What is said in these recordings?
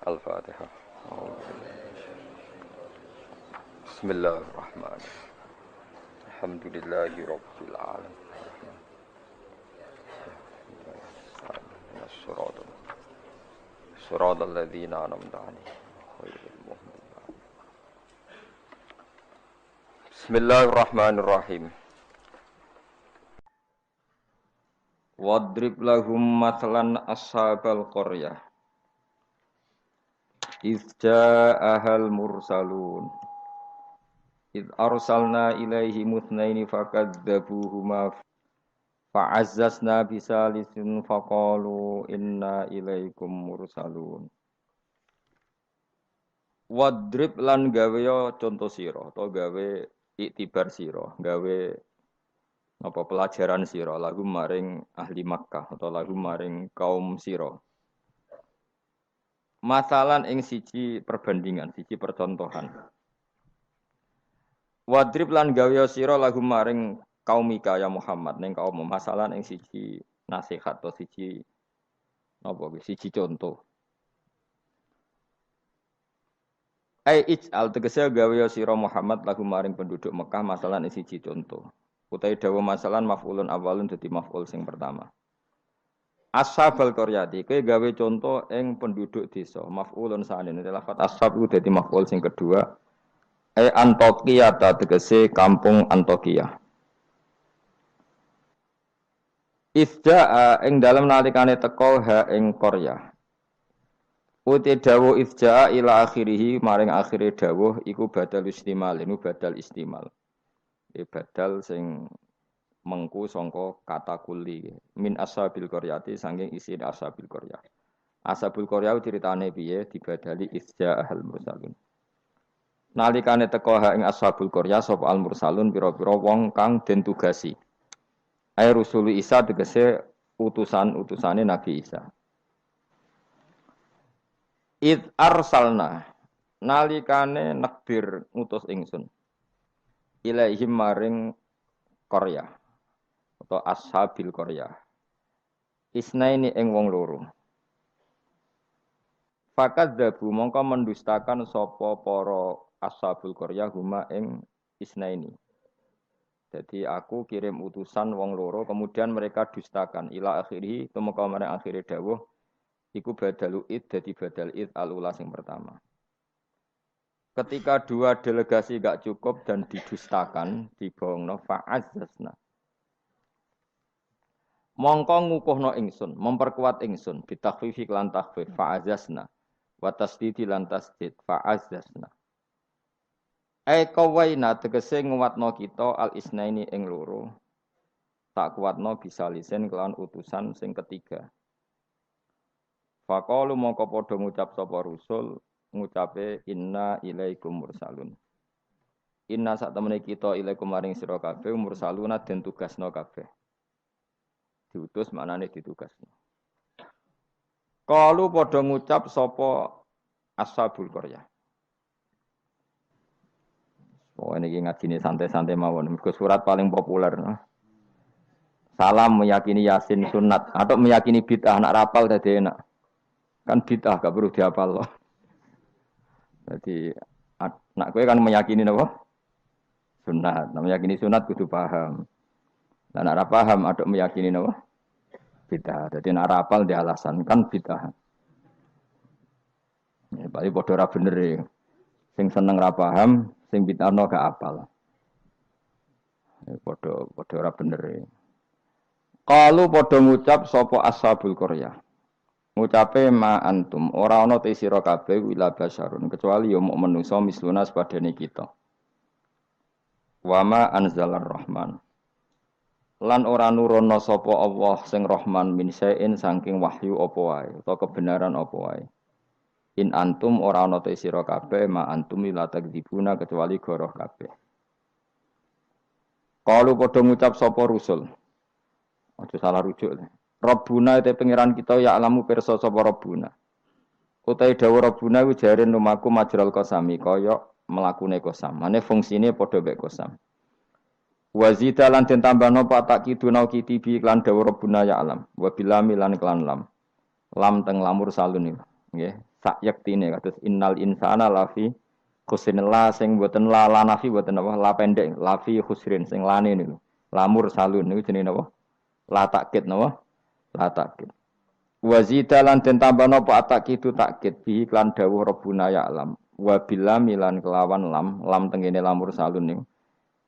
Al-Fatihah. Bismillahirrahmanirrahim. Alhamdulillahi Rabbil Alamin. Suratul ladzina an'amta 'alaihim ghairil maghdubi 'alaihim. Bismillahirrahmanirrahim. Wadrib lahum mathalan ashabal qaryah. Idz ja'ahal mursalun. Idz arsalna ilaihi mutsnaini fakadzabuhuma fa'azzazna bisalisin faqalu inna ilaikum mursalun. Wadrib lan gawe contoh sira atau gawe iktibar sira, gawe apa pelajaran sira lagu maring ahli Makkah atau lagu maring kaum sira. Masalan ing siji perbandingan, siji percontohan. Wadrib lan gawe sira lagu maring kaumika ya Muhammad ning kaum masalan ing siji nasihat atau siji napa siji contoh. Ai ij'al tegese gawe sira Muhammad lagu maring penduduk Mekah masalan ing siji contoh. Utai dawa masalan maf'ulun awalun dadi maf'ul sing pertama. Ashabal qaryati kowe gawe contoh ing penduduk desa maf'ulun sanine lafat ashab iku dadi maf'ul sing kedua. Antokiyah tegese kampung Antokiyah. Ifja'a ing dalem nalikane teka ha ing Qaryah. Uti dawuh ifja'a ila akhirih maring akhire dawuh iku badal istimal, ini badal istimal. Badal sing mengku sangka kata kuli min ashabil qaryati saking isi ashabil qaryah. Ashabul qaryah ceritane piye dibadali ifja'al mursalun. Nalikane teka ing ashabul qaryah sapa al mursalun pira-pira wong kang den tugasi. Ai Rasul Isa tegese utusan-utusane Nabi Isa. Id arsalna nalikane nekbir ngutus ingsun. Ilaihim maring Qaryah atau ashabil Qaryah. Isnaini ing wong loro. Fakadzabu mongko mendustakan sapa para ashabul Qaryah huma ing isnaini. Jadi aku kirim utusan wong loro kemudian mereka dustakan ila akhirih tumeka marang akhire dawuh iku badalu id dadi badal id alula sing pertama. Ketika dua delegasi gak cukup dan didustakan dibohongno fa'azzasna. Mongko ngukuhno ingsun, memperkuat ingsun bitakhfifi lan takhfif fa'azzasna wa tasdidi lan tasdid fa'azzasna. Kawaina tegese nguwatno kita al isnaini ing loro. Tak kuwatno bisa lisen kelawan utusan sing ketiga. Faqalu mongko padha ngucap sapa rusul ngucape inna ilaikum mursalun. Inna sak temene kita ilaikum maring sira kabeh mursaluna den tugasno kabeh. Diutus maknane ditugasno. Qalu padha ngucap sapa ashabul qaryah. Oh ini ngajine santai-santai mawon. Mergo surat paling populer. Salam meyakini Yasin sunat atau meyakini bid'ah anak rapal dadi enak. Kan bid'ah gak perlu dihafal loh. Jadi nak kowe kan meyakini napa? Sunat. Nah, meyakini sunat kudu paham. Lah nek ora paham aduk meyakini napa? Bid'ah. Dadi nek ora hafal di alasan kan bid'ah. Ya bali padha ora bener e. Sing seneng ra paham, sing bid'ahno gak hafal. Ya padha ora bener e. Qalu padha ngucap sapa ashabul qaryah. Ngucape ma antum ora ana te sira kabeh ila basyarun kecuali ya muk menungso misluna sepadane kita. Wa ma anzalar rahman. Lan ora nurono sapa Allah sing Rahman min sain saking wahyu apa wae utawa kebenaran apa wae. In antum ora ana te sira kabeh ma antum ila takdzibuna kecuali goroh kabeh. Qalu padha ngucap sapa rusul. Aja salah rujuk. Rabbuna te pangeran kita ya alamu pirsa sapa Rabbuna. Utai dawuh Rabbuna ku jare lumaku majral qasami kaya mlakune qasam. Mane fungsine padha mek qasam. Wa zida lan den tambahno pa takiduna kitibi lan dawuh Rabbuna ya alam. Wa bilami lan kelan lam. Lam teng lamur salun iki. Nggih, sak yektine kados innal insana lafi khusrin la sing boten la nafi boten apa la pendek lafi khusrin sing lane niku lamur salun niku jenenge napa la takkid napa la takkid wa zidalan den tambah napa atakidu takkid bi iklan dawuh rabbuna ya alam wa bilam milan kelawan lam tengene lamur salun niku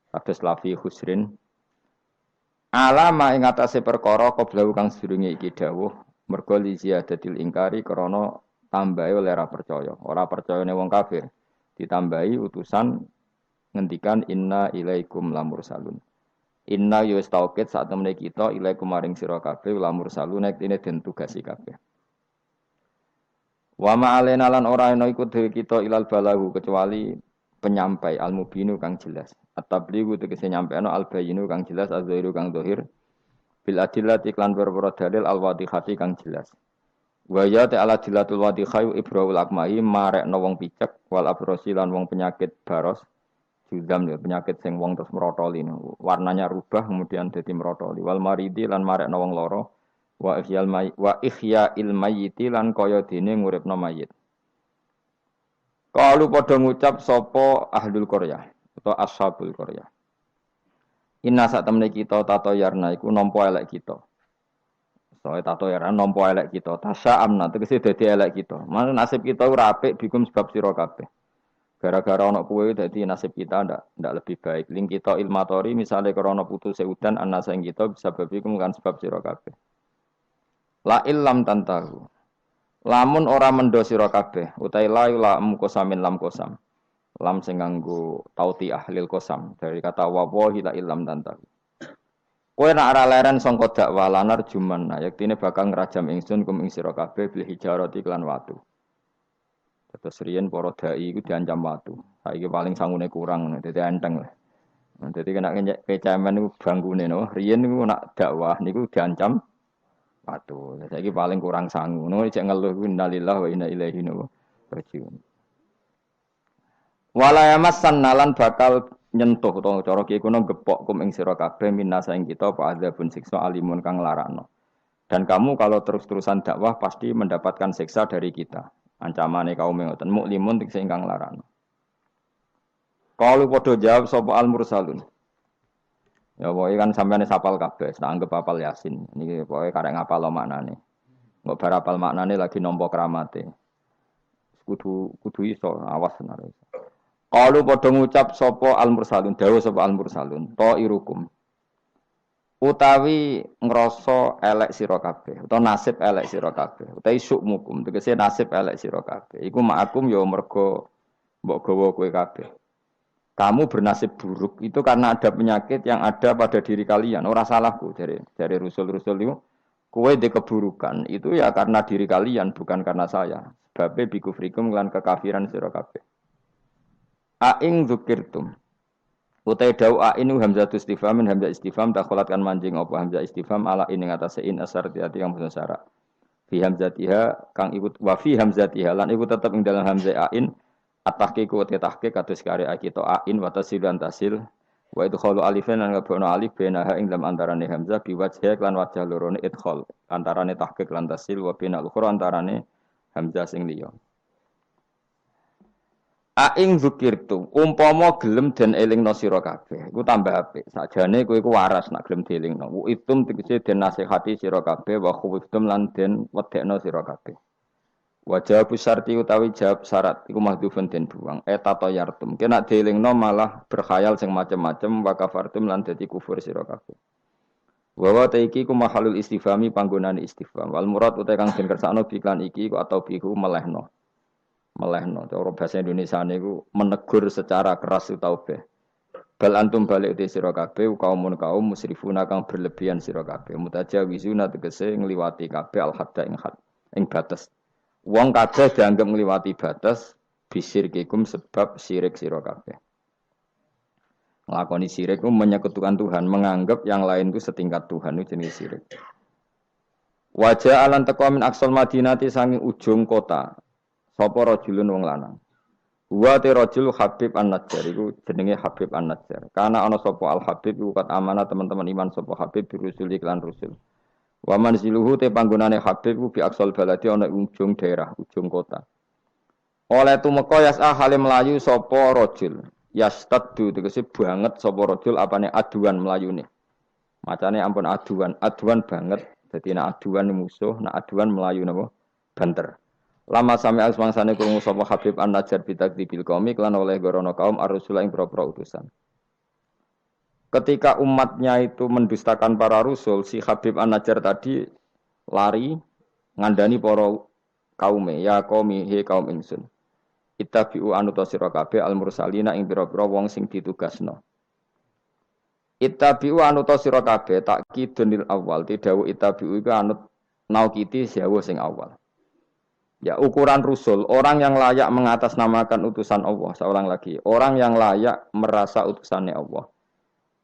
kados lafi khusrin alama ing atase perkara qablahu kang sedurunge iki dawuh mergo li ziyadatil ingkari krana tambahi oleh ora percayane wong kafir ditambahi utusan ngendikan inna ilaikum lamursalun inna yus taukid saat temene kita ilaikum maring sira kabeh lamursalun nek dene den tugasi kabeh wa ma alena lan ora ana iku dhewe kita ilal balahu kecuali penyampai al-mubinu kang jelas at-tablighu tegese nyampeno al-bayinu kang jelas az-zahiru kang zahir bil adillati iklan berboro dalil al-wadihati kang jelas wa ya ta'ala dilatul wadihai ibrahul akmahi marekno wong picek wal abrosi lan wong penyakit baros juzam ya penyakit sing wong terus merotoli warnanya rubah kemudian dadi merotoli wal maridi lan marekno wong loro wa ihya'il mayyiti lan kaya dene nguripno mayit. Kalu padha ngucap sapa ahlul qaryah atau ashabul qaryah. Inna sak temne kita tato yarna iku nampa elek kita. Soale tato yarna nampa elek kita. Tasya amna tegese dadi elek kita. Mana nasib kita ora apik bikum sebab sira kabeh. Gara-gara ana kowe dadi nasib kita ndak lebih baik. Ling kita ilmatori misale krana putuse udan ana sing kita bisa bikum kan sebab sira kabeh. La illam tantahu. Lamun ora mendo sira kabeh utahe la lam kosamin lam kosam. Lam sing nganggo tauti ahlil kosam dari kata wallahi la illam tantahu. Kowe nek ora leren sangka dakwah lanar juman yaktine bakal ngrajam ingsun kum ing sira kabeh bil hijarati lan watu. Terus riyen para dai iku diancam watu. Saiki paling sangune kurang dadi enteng. Dadi kena kecamen niku bangkune no. Riyen niku nak dakwah niku diancam watu. Saiki paling kurang sangu. Ngono cek ngeluh innalillahi wa inna ilaihi raji'un. Wala yamassan nalan bakal nyentuh utawa cara ki kuno gepok kum ing sira kabeh minasa ing kita apa adzabun siksa alimun kang larakno. Dan kamu kalau terus-terusan dakwah pasti mendapatkan siksa dari kita. Ancamane kaum ngoten muklimun tegese ingkang larakno. Kalu padha jawab sapa al mursalun. Ya pokoke kan sampeyan sapal kabeh, tak anggap apal Yasin. Niki pokoke karek ngapal maknane. Engko bar apal maknane lagi nampa kramate. Kudu iso awas tenan. Qalu padha ngucap sapa al-mursalun dawuh sapa al-mursalun ta irukum utawi ngrasa elek sira kabeh utawa nasib elek sira kabeh utawi sukmukum tegese nasib elek sira kabeh iku ma'akum ya mergo mbok gawa kowe kabeh kamu bernasib buruk itu karena ada penyakit yang ada pada diri kalian ora salahku dari rusul-rusul itu kowe de keburukan itu ya karena diri kalian bukan karena saya sebab bikufrikum lan kekafiran sira kabeh. Aing dzukirtum. Utai dau ain hamzatu istifham hamzah istifham dakhalatkan manjing apa hamzah istifham ala ing atase in asar diati kang basa syarat. Fi hamzatiha kang ikut wa fi hamzatiha lan iku tetep ing dalam hamzah ain at-tahqiq wa tahqiq kados kare kita ain wa tasil lan tasil wa idkhalu alifan lan ngabono alif benaha ing dalam antarane hamzah biwajh lan wajah lorone idkhal antarane tahqiq lan tasil wa binal ukhra antarane hamzah sing liya. Aing zukirtu umpama gelem den elingno sira kabeh iku tambah apik sakjane kowe iku waras nak gelem dielingno itum tegese den nasihati sira kabeh wa khuftum lan den wedekno sira kabeh wa jawab syarti utawi jawab syarat iku mahdhufun den buang tato yartum kena dielingno malah berkhayal sing macem-macem wa kafartum lan dadi kufur sira kabeh wa taiki ku mahalul istifhami panggonane istifham wal murad utawi kang den kersakno biklan iki atau bihu melehno cara bahasa Indonesia niku menegur secara keras utaubeh bal antum balik te sira kabeh kaum musrifuna kang berlebihan sira kabeh mutajawizuna tegese ngliwati kabeh al hadda ing batas wong kabeh dianggap ngliwati batas bisirkikum sebab syirik sira kabeh nglakoni syirik ku menyekutukan Tuhan menganggap yang lain itu setingkat Tuhan itu jenis syirik wajah alan taqwa min aqsal madinati sanging ujung kota sapa rajulun wong lanang. Wa te rajul Habib An-Najjar iku jenenge Habib An-Najjar. Karena ana sapa Al-Habib iku kat amanah teman-teman iman sapa Habib birusul iklan rusul. Wa manziluhu te panggonane Habib ku bi aqsal baladi ana ujung daerah, ujung kota. Oleh tumeka yas'a hale melayu sapa rajul. Yastaddu tegese banget sapa rajul apane aduan melayune. Macane ampun aduan, aduan banget. Dadi nek aduan musuh, nek aduan melayu napa? Banter. Lama sami asmangsane krungu sapa Habib An-Najjar bitakdzibil qaumi lan oleh gorono kaum ar-rusul ing propro utusan. Ketika umatnya itu mendustakan para rasul, si Habib An-Najjar tadi lari ngandani para kaume, ya qaumi he kaum ingsun. Ittabi'u anuta sira kabeh al-mursalina ing pira-pira wong sing ditugasno. Ittabi'u anuta sira kabeh takkidunil awal, tidhawu ittabi'u iku anut naukiti sewu sing awal. Ya ukuran rusul, orang yang layak mengatasnamakan utusan Allah, seorang lagi, orang yang layak merasa utusannya Allah.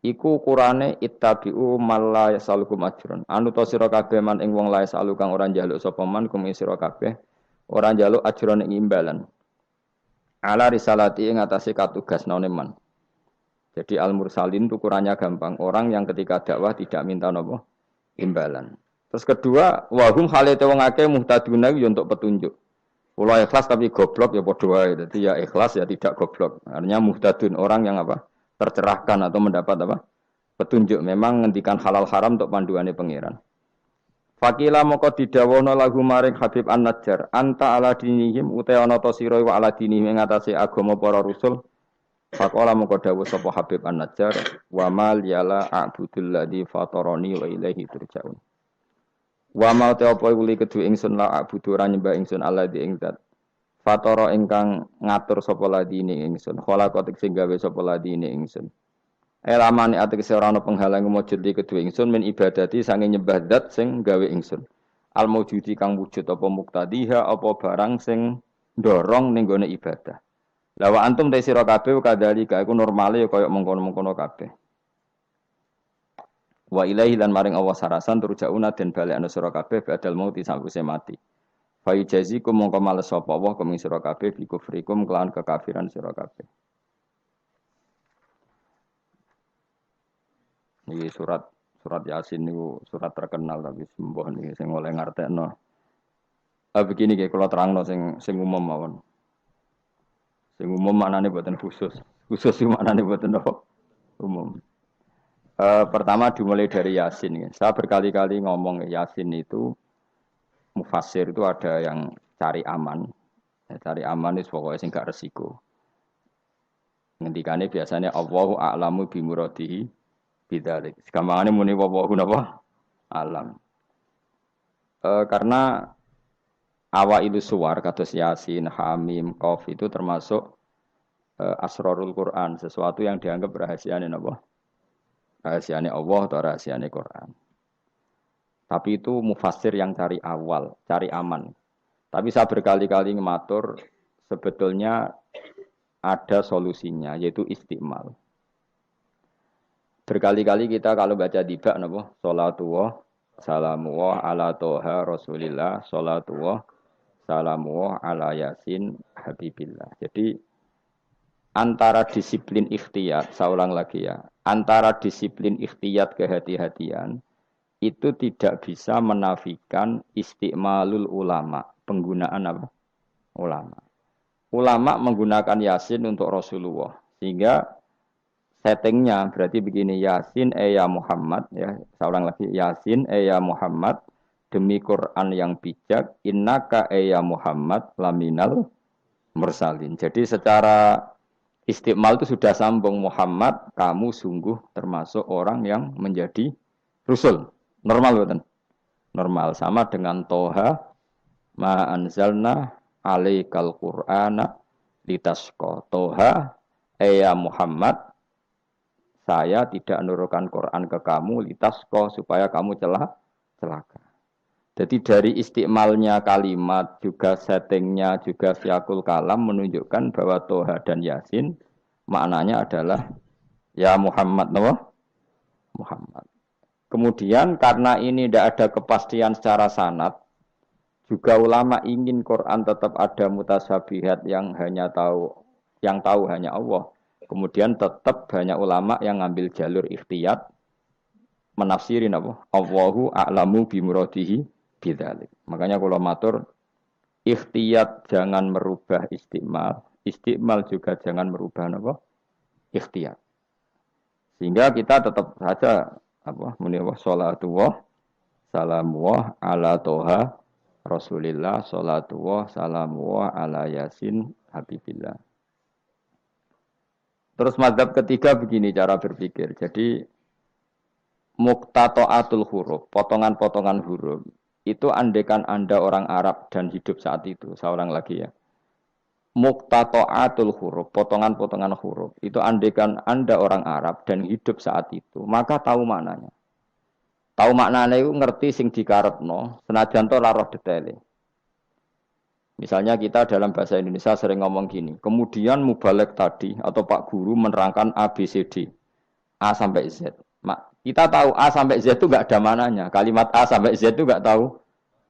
Iku ukurane ittabi'u malla yasalukum ajrun. Anuta sira kabeh man ing wong lae salu kang ora njaluk sapa man kum sira kabeh, ora njaluk ajrun ing imbalan. Ala risalati ing atase katugasnane man. Jadi al-mursalin itu ukurannya gampang, orang yang ketika dakwah tidak minta napa imbalan. Terus kedua, wahum halate wong akeh muhtaduna yo untuk petunjuk. Kula ikhlas tapi goblok ya padha wae. Dadi ya ikhlas ya tidak goblok. Artinya muhtadun orang yang apa? Tercerahkan atau mendapat apa? Petunjuk. Memang ngendikan halal haram untuk panduane pangeran. Fakila moko didhawono lagu maring Habib An-Najjar, anta ala dinihim uta ana ta sira wa ala dinihim ing atase agama para rasul. Faqala moko dawuh sapa Habib An-Najjar, wa mal yala a'budul ladzi fatarani wa ilaihi turja'un. Wa mau te apa uli kedue ingsun la abudu ora nyembah ingsun Allah di ing zat. Fatara ingkang ngatur sapa ladine ingsun. Khalaqat sing gawe sapa ladine ingsun. Elamane ategese ora ana penghalang mujud di kedue ingsun min ibadati sange nyembah zat sing gawe ingsun. Al mujudi kang wujud apa muktadiha apa barang sing ndorong ning gone ibadah. La wa antum te sira kabeh kadhalika iku normale kaya mengkono-mengkono kabeh. Wa ilaihi lan maring Allah sarasan turjauna den balekna sira kabeh badal mauti sakwise mati. Fa yujazikum mongko males sapa Allah kuming sira kabeh bi kufrikum kelawan kekafiran sira kabeh. Iki surat Yasin niku surat terkenal tapi sembuh niki sing oleh ngartekno. Begini nggih kula terangno sing umum mawon. Sing umum maknane boten khusus. Khusus sing maknane boten umum. Pertama dimulai dari Yasin. Ya. Saya berkali-kali ngomong Yasin itu mufassir itu ada yang cari aman. Ya, cari aman itu pokoknya sing gak resiko. Ngendikane biasanya Allahu a'lamu bimuradihi bidzalik. Gampangane muni wallahu napa alam. Karena awailu suwar kados Yasin, Hamim, Qaf itu termasuk asrarul Quran, sesuatu yang dianggap rahasiane napa? Rahasiane Allah atau rahasiane Quran. Tapi itu mufassir yang cari awal, cari aman. Tapi saya berkali-kali ngematur sebetulnya ada solusinya yaitu istiqmal. Berkali-kali kita kalau baca tiba napa salatullah salamullah ala toha rasulillah salatullah salamullah ala yasin habibillah. Jadi antara disiplin ikhtiyat, saya ulang lagi ya, antara disiplin ikhtiyat kehati-hatian itu tidak bisa menafikan istiqmalul ulama, penggunaan apa? Ulama. Ulama menggunakan Yasin untuk Rasulullah, sehingga settingnya berarti begini, Yasin ya Muhammad, ya, saya ulang lagi, Yasin ya Muhammad, demi Quran yang bijak, innaka ya Muhammad laminal mursalin. Jadi secara istiqmal itu sudah sambung Muhammad, kamu sungguh termasuk orang yang menjadi Rasul. Normal betul. Normal sama dengan Toha ma anzalna alaikal Qur'ana litasqa. Toha ya Muhammad, saya tidak menurunkan Quran ke kamu litasqa supaya kamu celaka. Jadi dari istiqmalnya kalimat, juga settingnya, juga siakul kalam menunjukkan bahwa Toha dan Yasin maknanya adalah ya Muhammad, Muhammad. Kemudian karena ini tidak ada kepastian secara sanad, juga ulama ingin Quran tetap ada mutasyabihat yang tahu hanya Allah. Kemudian tetap banyak ulama yang ngambil jalur ikhtiyat menafsirin apa? Allahu a'lamu bimuradihi bidzalik. Makanya kalau matur Ikhtiyat jangan merubah istiqmal, istiqmal juga jangan merubah apa? Ikhtiyat. Sehingga kita tetap saja apa muni sholatullah salamullah ala toha Rasulillah sholatullah salamullah ala yasin habibillah. Terus mazhab ketiga begini cara berpikir. Jadi muqtata'atul huruf, potongan-potongan huruf. Itu andekan Anda orang Arab dan hidup saat itu, seorang lagi ya. Muqtata'atul huruf, potongan-potongan huruf. Itu andekan Anda orang Arab dan hidup saat itu, maka tahu maknanya. Tahu maknanya itu ngerti sing dikarepno, senajan to ora roh detaile. Misalnya kita dalam bahasa Indonesia sering ngomong gini, kemudian mubalek tadi atau Pak Guru menerangkan A, B, C, D. A sampai Z. Kita tahu A sampai Z itu enggak ada mananya. Kalimat A sampai Z itu enggak tahu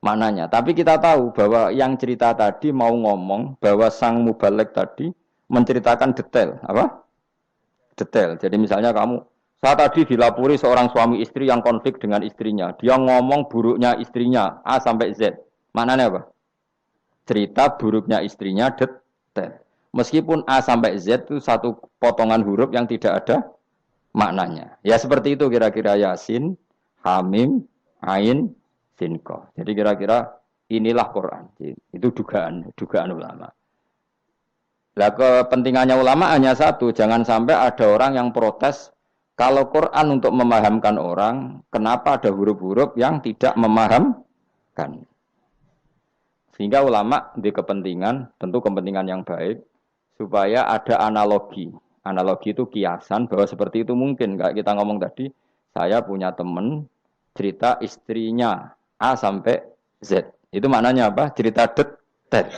mananya. Tapi kita tahu bahwa yang cerita tadi mau ngomong bahwa sang mubalek tadi menceritakan detail. Apa? Detail. Jadi misalnya kamu, saya tadi dilapori seorang suami istri yang konflik dengan istrinya. Dia ngomong buruknya istrinya A sampai Z. Maknanya apa? Cerita buruknya istrinya detail. Meskipun A sampai Z itu satu potongan huruf yang tidak ada maknanya. Ya seperti itu kira-kira Yasin, Hamim, Ain, Sinqaf. Jadi kira-kira inilah Quran. Itu dugaan ulama. Lah kepentingannya ulama hanya satu, jangan sampai ada orang yang protes kalau Quran untuk memahamkan orang, kenapa ada huruf-huruf yang tidak memahamkan? Sehingga ulama di kepentingan, tentu kepentingan yang baik, supaya ada analogi. Analogi itu kiasan bahwa seperti itu mungkin. Kayak kita ngomong tadi, saya punya teman cerita istrinya A sampai Z. Itu maknanya apa? Cerita detail.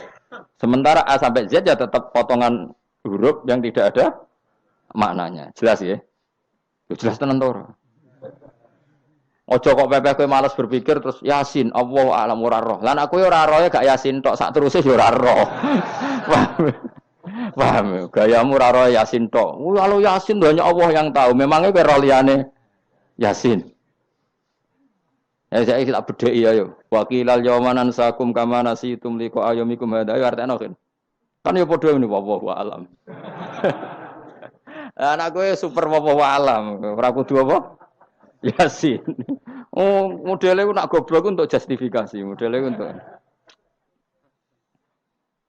Sementara A sampai Z ya tetap potongan huruf yang tidak ada maknanya. Jelas ya? Jelas tenan to. Ojo kok pepeh kowe malas berpikir terus Yasin, Allah alam ora roh. Lan aku ya ora roh ya gak Yasin tok, sak teruse ya ora roh. Paham? Gayamu ora roh Yasin tok. Kalau Yasin hanya Allah yang tahu. Memangnya kowe roh liyane Yasin. Ya saya tak bedheki ya yo. Wa qilal yawmanan sakum kama nasitum liqa ayyamikum hadza ya artene kan ya padha ngene wallahu alam. Anak kowe super wallahu alam. Ora kudu apa? Yasin. Oh, modelnya nak goblok untuk justifikasi, modelnya untuk.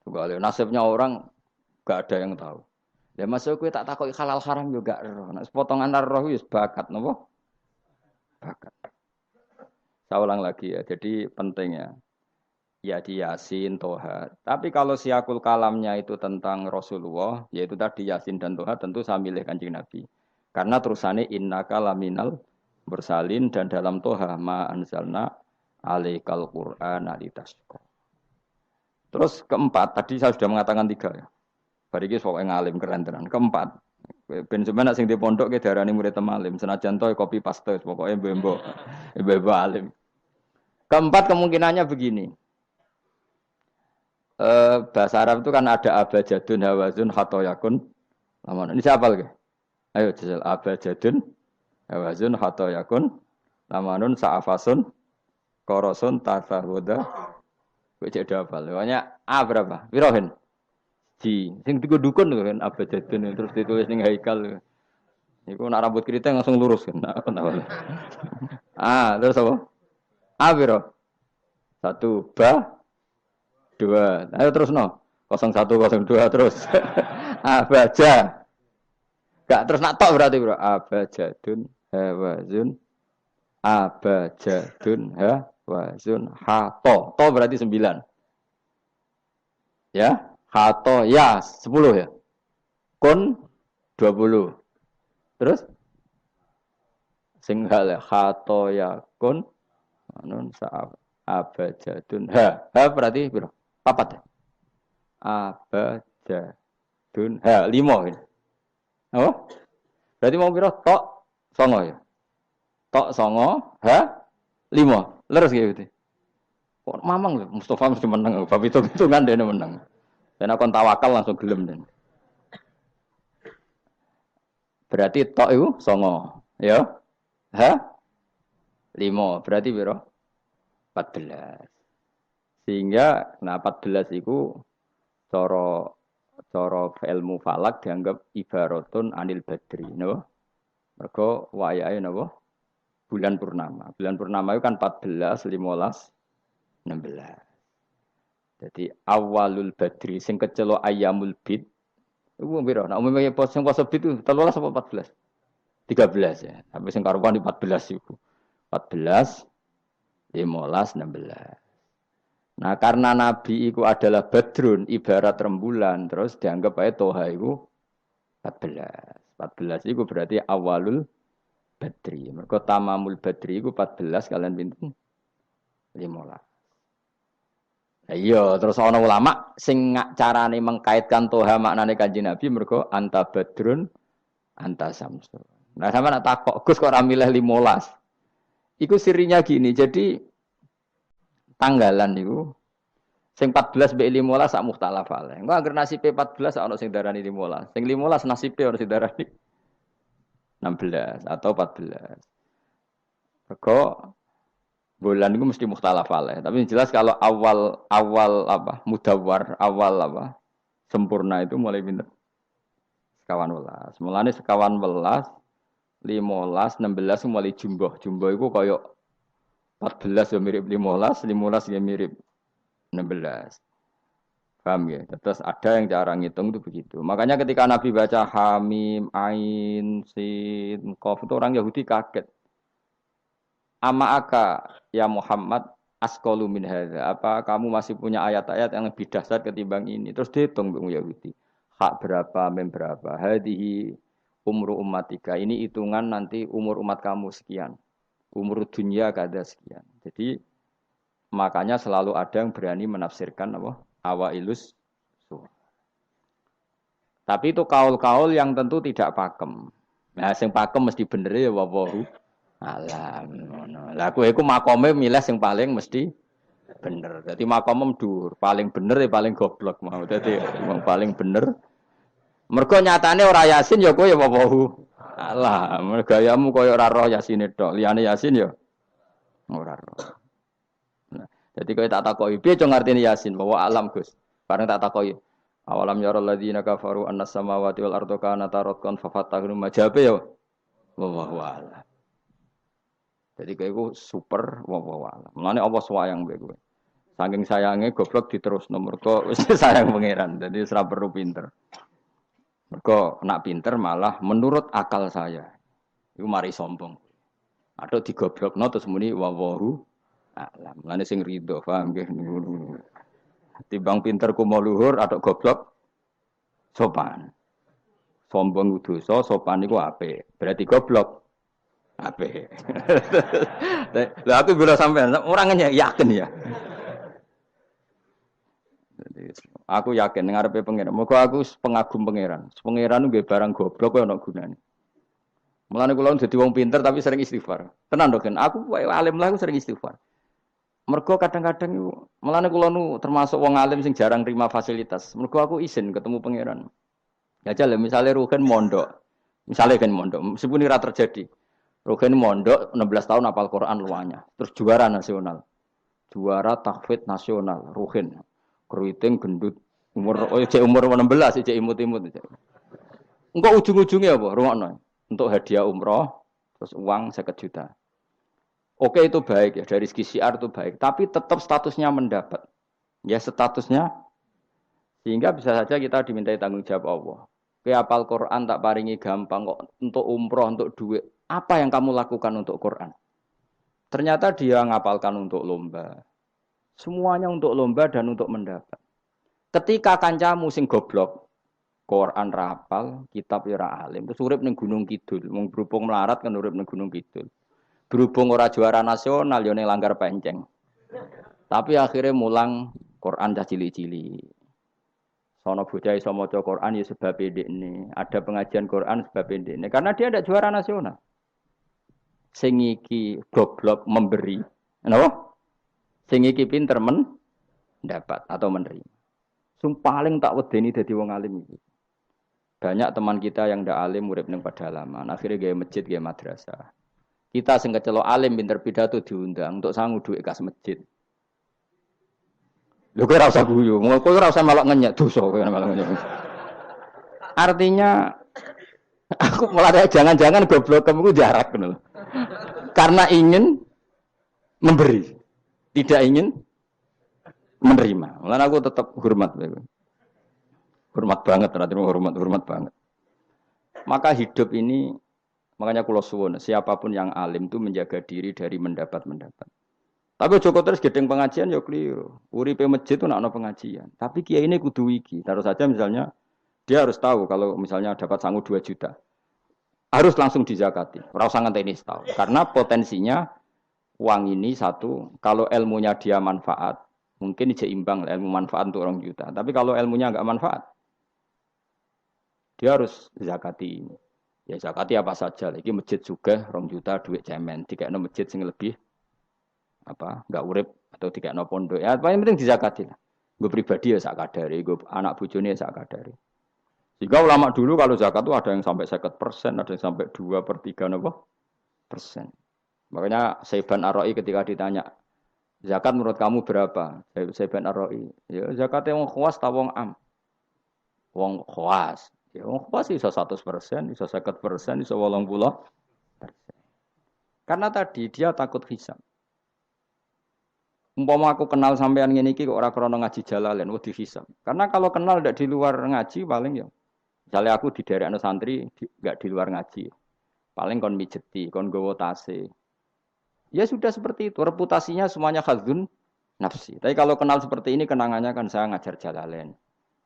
Juga nasibnya orang gak ada yang tahu. Ya masuk gue tak takut halal haram juga roh. Nah, sepotongan roh itu bakat, nopo? Bakat. Saya ulang lagi ya. Jadi pentingnya ya di Yasin, Toha. Tapi kalau siakul kalamnya itu tentang Rasulullah, yaitu tadi Yasin dan Toha, tentu saya milih Kanjeng Nabi. Karena terusannya innaka laminal bersalin dan dalam Toha ma anzalna alaikal Qur'ana litasqa. Terus keempat, tadi saya sudah mengatakan tiga ya. Bariki sok ngalim keren tenan. Keempat, ben sampeyan sing di pondok ke darani murid temalim, senajan to kopi paste pokoke mbembo alim. Keempat kemungkinannya begini. Bahasa Arab itu kan ada abajadun hawazun hatoyakun. Ini siapa lagi? Ayo jajal abajadun hawazun hatoyakun lamanun sa'afasun korosun tasahuda cek hafal. Pokoknya A berapa? Wirohin. Ji. Sing dukun kan abajadun terus ditulis ning haikal. Iku nak rambut keriting langsung lurus kan. Terus apa? A piro? 1 ba 2. Ayo terus no. 0102 terus. Abaja. Gak terus nak tok berarti bro. Abajadun hawazun abajadun hawazun hato. To berarti 9. Ya, hato ya 10 ya. Kun 20. Terus sing hal hato ya kun anun sa'ab abajadun berarti bro. Papat ya. Abajadun 5 ini. Oh, berarti mau piro tok 9 ya. Tok 9 5. Leres gitu. Kok mamang lho Mustafa mesti menang. Bab hitung-hitungan dene menang. Dan aku tawakal langsung gelem den. Berarti tok itu 9. Ya. 5. Berarti piro? 14. Sehingga nah 14 itu cara cara ilmu falak dianggap ibaratun anil badri, no? Mergo wayahe napa? Bulan purnama. Bulan purnama itu kan 14, 15, 16. Jadi awalul badri sing kecelok ayamul bid. Iku piro? Nah umumnya poso bid itu 13 apa 14? 13 ya. Sampai sing karuan di 14 iku. 14, 15, 16. Nah karena Nabi itu adalah badrun ibarat rembulan terus dianggap aja toha itu 14. 14 itu berarti awalul badri. Mereka tamamul badri itu 14 kalian pinten 15. Nah, iya, terus ana ulama sing carane mengkaitkan toha maknane Kanjeng Nabi mergo anta badrun anta samsun. Nah sama nak takok Gus kok ora milih 15. Iku sirinya gini. Jadi tanggalan niku sing 14 mbek 15 sak mukhtalaf ale. Engko anggere nasibe 14 ana sing darani 15. Sing 15 nasibe ana sing darani 16 atau 14. Mergo bulan itu mesti mukhtalaf alaih. Tapi yang jelas kalau awal apa mudawar awal apa sempurna itu mulai pinter sekawan welas. Mulane sekawan welas, 15, 16 mulai jumbo. Jumbo itu koyok 14 ya mirip 15, 15 ya mirip 16. Paham ya? Terus ada yang cara ngitung itu begitu. Makanya ketika Nabi baca Hamim, Ain, Sin, Qaf itu orang Yahudi kaget. Ama aka ya Muhammad askolu min hadza. Apa kamu masih punya ayat-ayat yang lebih dahsyat ketimbang ini? Terus dihitung Bung Yahudi. Hak berapa, mem berapa. Hadihi umru ummatika. Ini hitungan nanti umur umat kamu sekian. Umur dunia kada sekian. Jadi makanya selalu ada yang berani menafsirkan apa? Awailus surah. Tapi itu kaul-kaul yang tentu tidak pakem. Nah, yang pakem mesti bener ya wawahu alam. Lah kowe iku makome milih sing paling mesti bener. Dadi makome dhuwur, paling bener ya paling goblok mau. Dadi wong paling bener. Mergo nyatane ora Yasin ya kowe ya wawahu. Alah, gayamu koyo ora roh Yasine tok. Liyane Yasin ya ora roh. Nah, dadi kowe tak takoki, piye cung artine Yasin? Bahwa alam, Gus. Bareng tak takoki. Awalam yarul ladzina kafaru annas samawati wal ardu kanata ratqan fafatahum majabe ya. Wallahu a'lam. Jadi kayak gue super wawalan. Mulane Allah sayang mbek kowe. Saking sayangnya goblok diterus nomor kok wis sayang pangeran. Jadi ora perlu pinter. Mergo nak pinter malah menurut akal saya. Iku mari sombong. Atau digoblokno terus muni wawahu alam. Mulane sing rido, paham nggih. Timbang pinter ku mau luhur atau goblok sopan. Sombong dosa, sopan iku apik. Berarti goblok ape. Lah aku bila sampean orangnya yakin ya. Aku yakin ngarepe pangeran. Moga aku pengagum pangeran. Pangeran nggih barang goblok kok ana gunane. Mulane kula dadi wong pinter tapi sering istighfar. Tenan to kan? Aku alim lah aku sering istighfar. Mergo kadang-kadang iku mulane kula nu termasuk wong alim sing jarang terima fasilitas. Mergo aku izin ketemu pangeran. Ya jale misale Ruhin mondok. Misale kan mondok, meskipun ora terjadi. Ruhin mondok 16 tahun hafal Quran luanya. Terus juara nasional. Juara tahfidz nasional Ruhin. Keriting gendut umur umur 16 cek imut-imut. Engko ujung-ujungnya apa? Rungokno. Untuk hadiah umroh terus uang 50 juta. Oke itu baik ya dari segi syiar itu baik, tapi tetap statusnya mendapat. Ya statusnya sehingga bisa saja kita dimintai tanggung jawab Allah. Ke hafal Quran tak paringi gampang kok untuk umroh untuk duit. Apa yang kamu lakukan untuk Quran? Ternyata dia ngapalkan untuk lomba. Semuanya untuk lomba dan untuk mendapat. Ketika kancamu sing goblok, Quran rapal, kitab ora alim, terus urip ning Gunung Kidul, wong berhubung melarat kan urip ning Gunung Kidul. Berhubung ora juara nasional yo ning Langgar Penceng. Tapi akhirnya mulang Quran dah cilik-cilik. Sono bocah iso maca Quran ya sebab ndekne. Ada pengajian Quran sebab ndekne karena dia ada juara nasional. Sing iki goblok memberi. Napa? Sing iki pinter mendapat atau menerima. Sing paling tak wedeni dadi wong alim iki. Banyak teman kita yang ndak alim urip ning pedalaman, akhirnya gawe masjid, gawe madrasah. Kita sing kecelok alim pinter pidato diundang untuk sangu duit kas masjid. Lho kowe ora usah guyu, kowe ora usah melok ngenyek dosa kowe melok ngenyek. Artinya aku mulai jangan-jangan goblokem iku jarak ngono. Karena ingin memberi, tidak ingin menerima. Mulane aku tetap hormat. Hormat banget, ternyata hormat banget. Maka hidup ini, makanya kula suwun, siapapun yang alim itu menjaga diri dari mendapat. Tapi Joko terus gedeng pengajian ya keliru. Uripe masjid itu nak ono pengajian. Tapi kiai ini kudu iki. Taruh saja misalnya dia harus tahu kalau misalnya dapat sangu 2 juta. Harus langsung dizakati. Ora usah ngenteni setahun. Karena potensinya uang ini satu, kalau ilmunya dia manfaat, mungkin seimbang ilmu manfaat untuk 2 juta. Tapi kalau ilmunya enggak manfaat, dia harus zakati ini. Ya zakati apa saja. Lagi masjid juga 2 juta duit cemen. Dikekno masjid sing lebih enggak urip atau dikekno pondok. Ya paling penting dizakati lah. Gue pribadi ya sak kadare, gue anak bojone ya sak kadare. Jika ulama dulu kalau zakat itu ada yang sampai 50%, ada yang sampai 2/3 persen. Makanya Saiban Ar-Ra'i ketika ditanya, zakat menurut kamu berapa? Saiban Ar-Ra'i, ya zakatnya wong khawas ta wong am? Wong khawas. Ya wong khawas iso 100%, iso 50%, iso 80%. Karena tadi dia takut hisab. Umpama aku kenal sampean ngene iki kok ora krana ngaji Jalalain wedi hisab. Karena kalau kenal ndak di luar ngaji paling ya. Misalnya aku di daerah santri enggak di luar ngaji. Paling kon mijeti, kon gowo tase. Ya sudah seperti itu, reputasinya semuanya khadzun nafsi. Tapi kalau kenal seperti ini kenangannya kan saya ngajar Jalalain.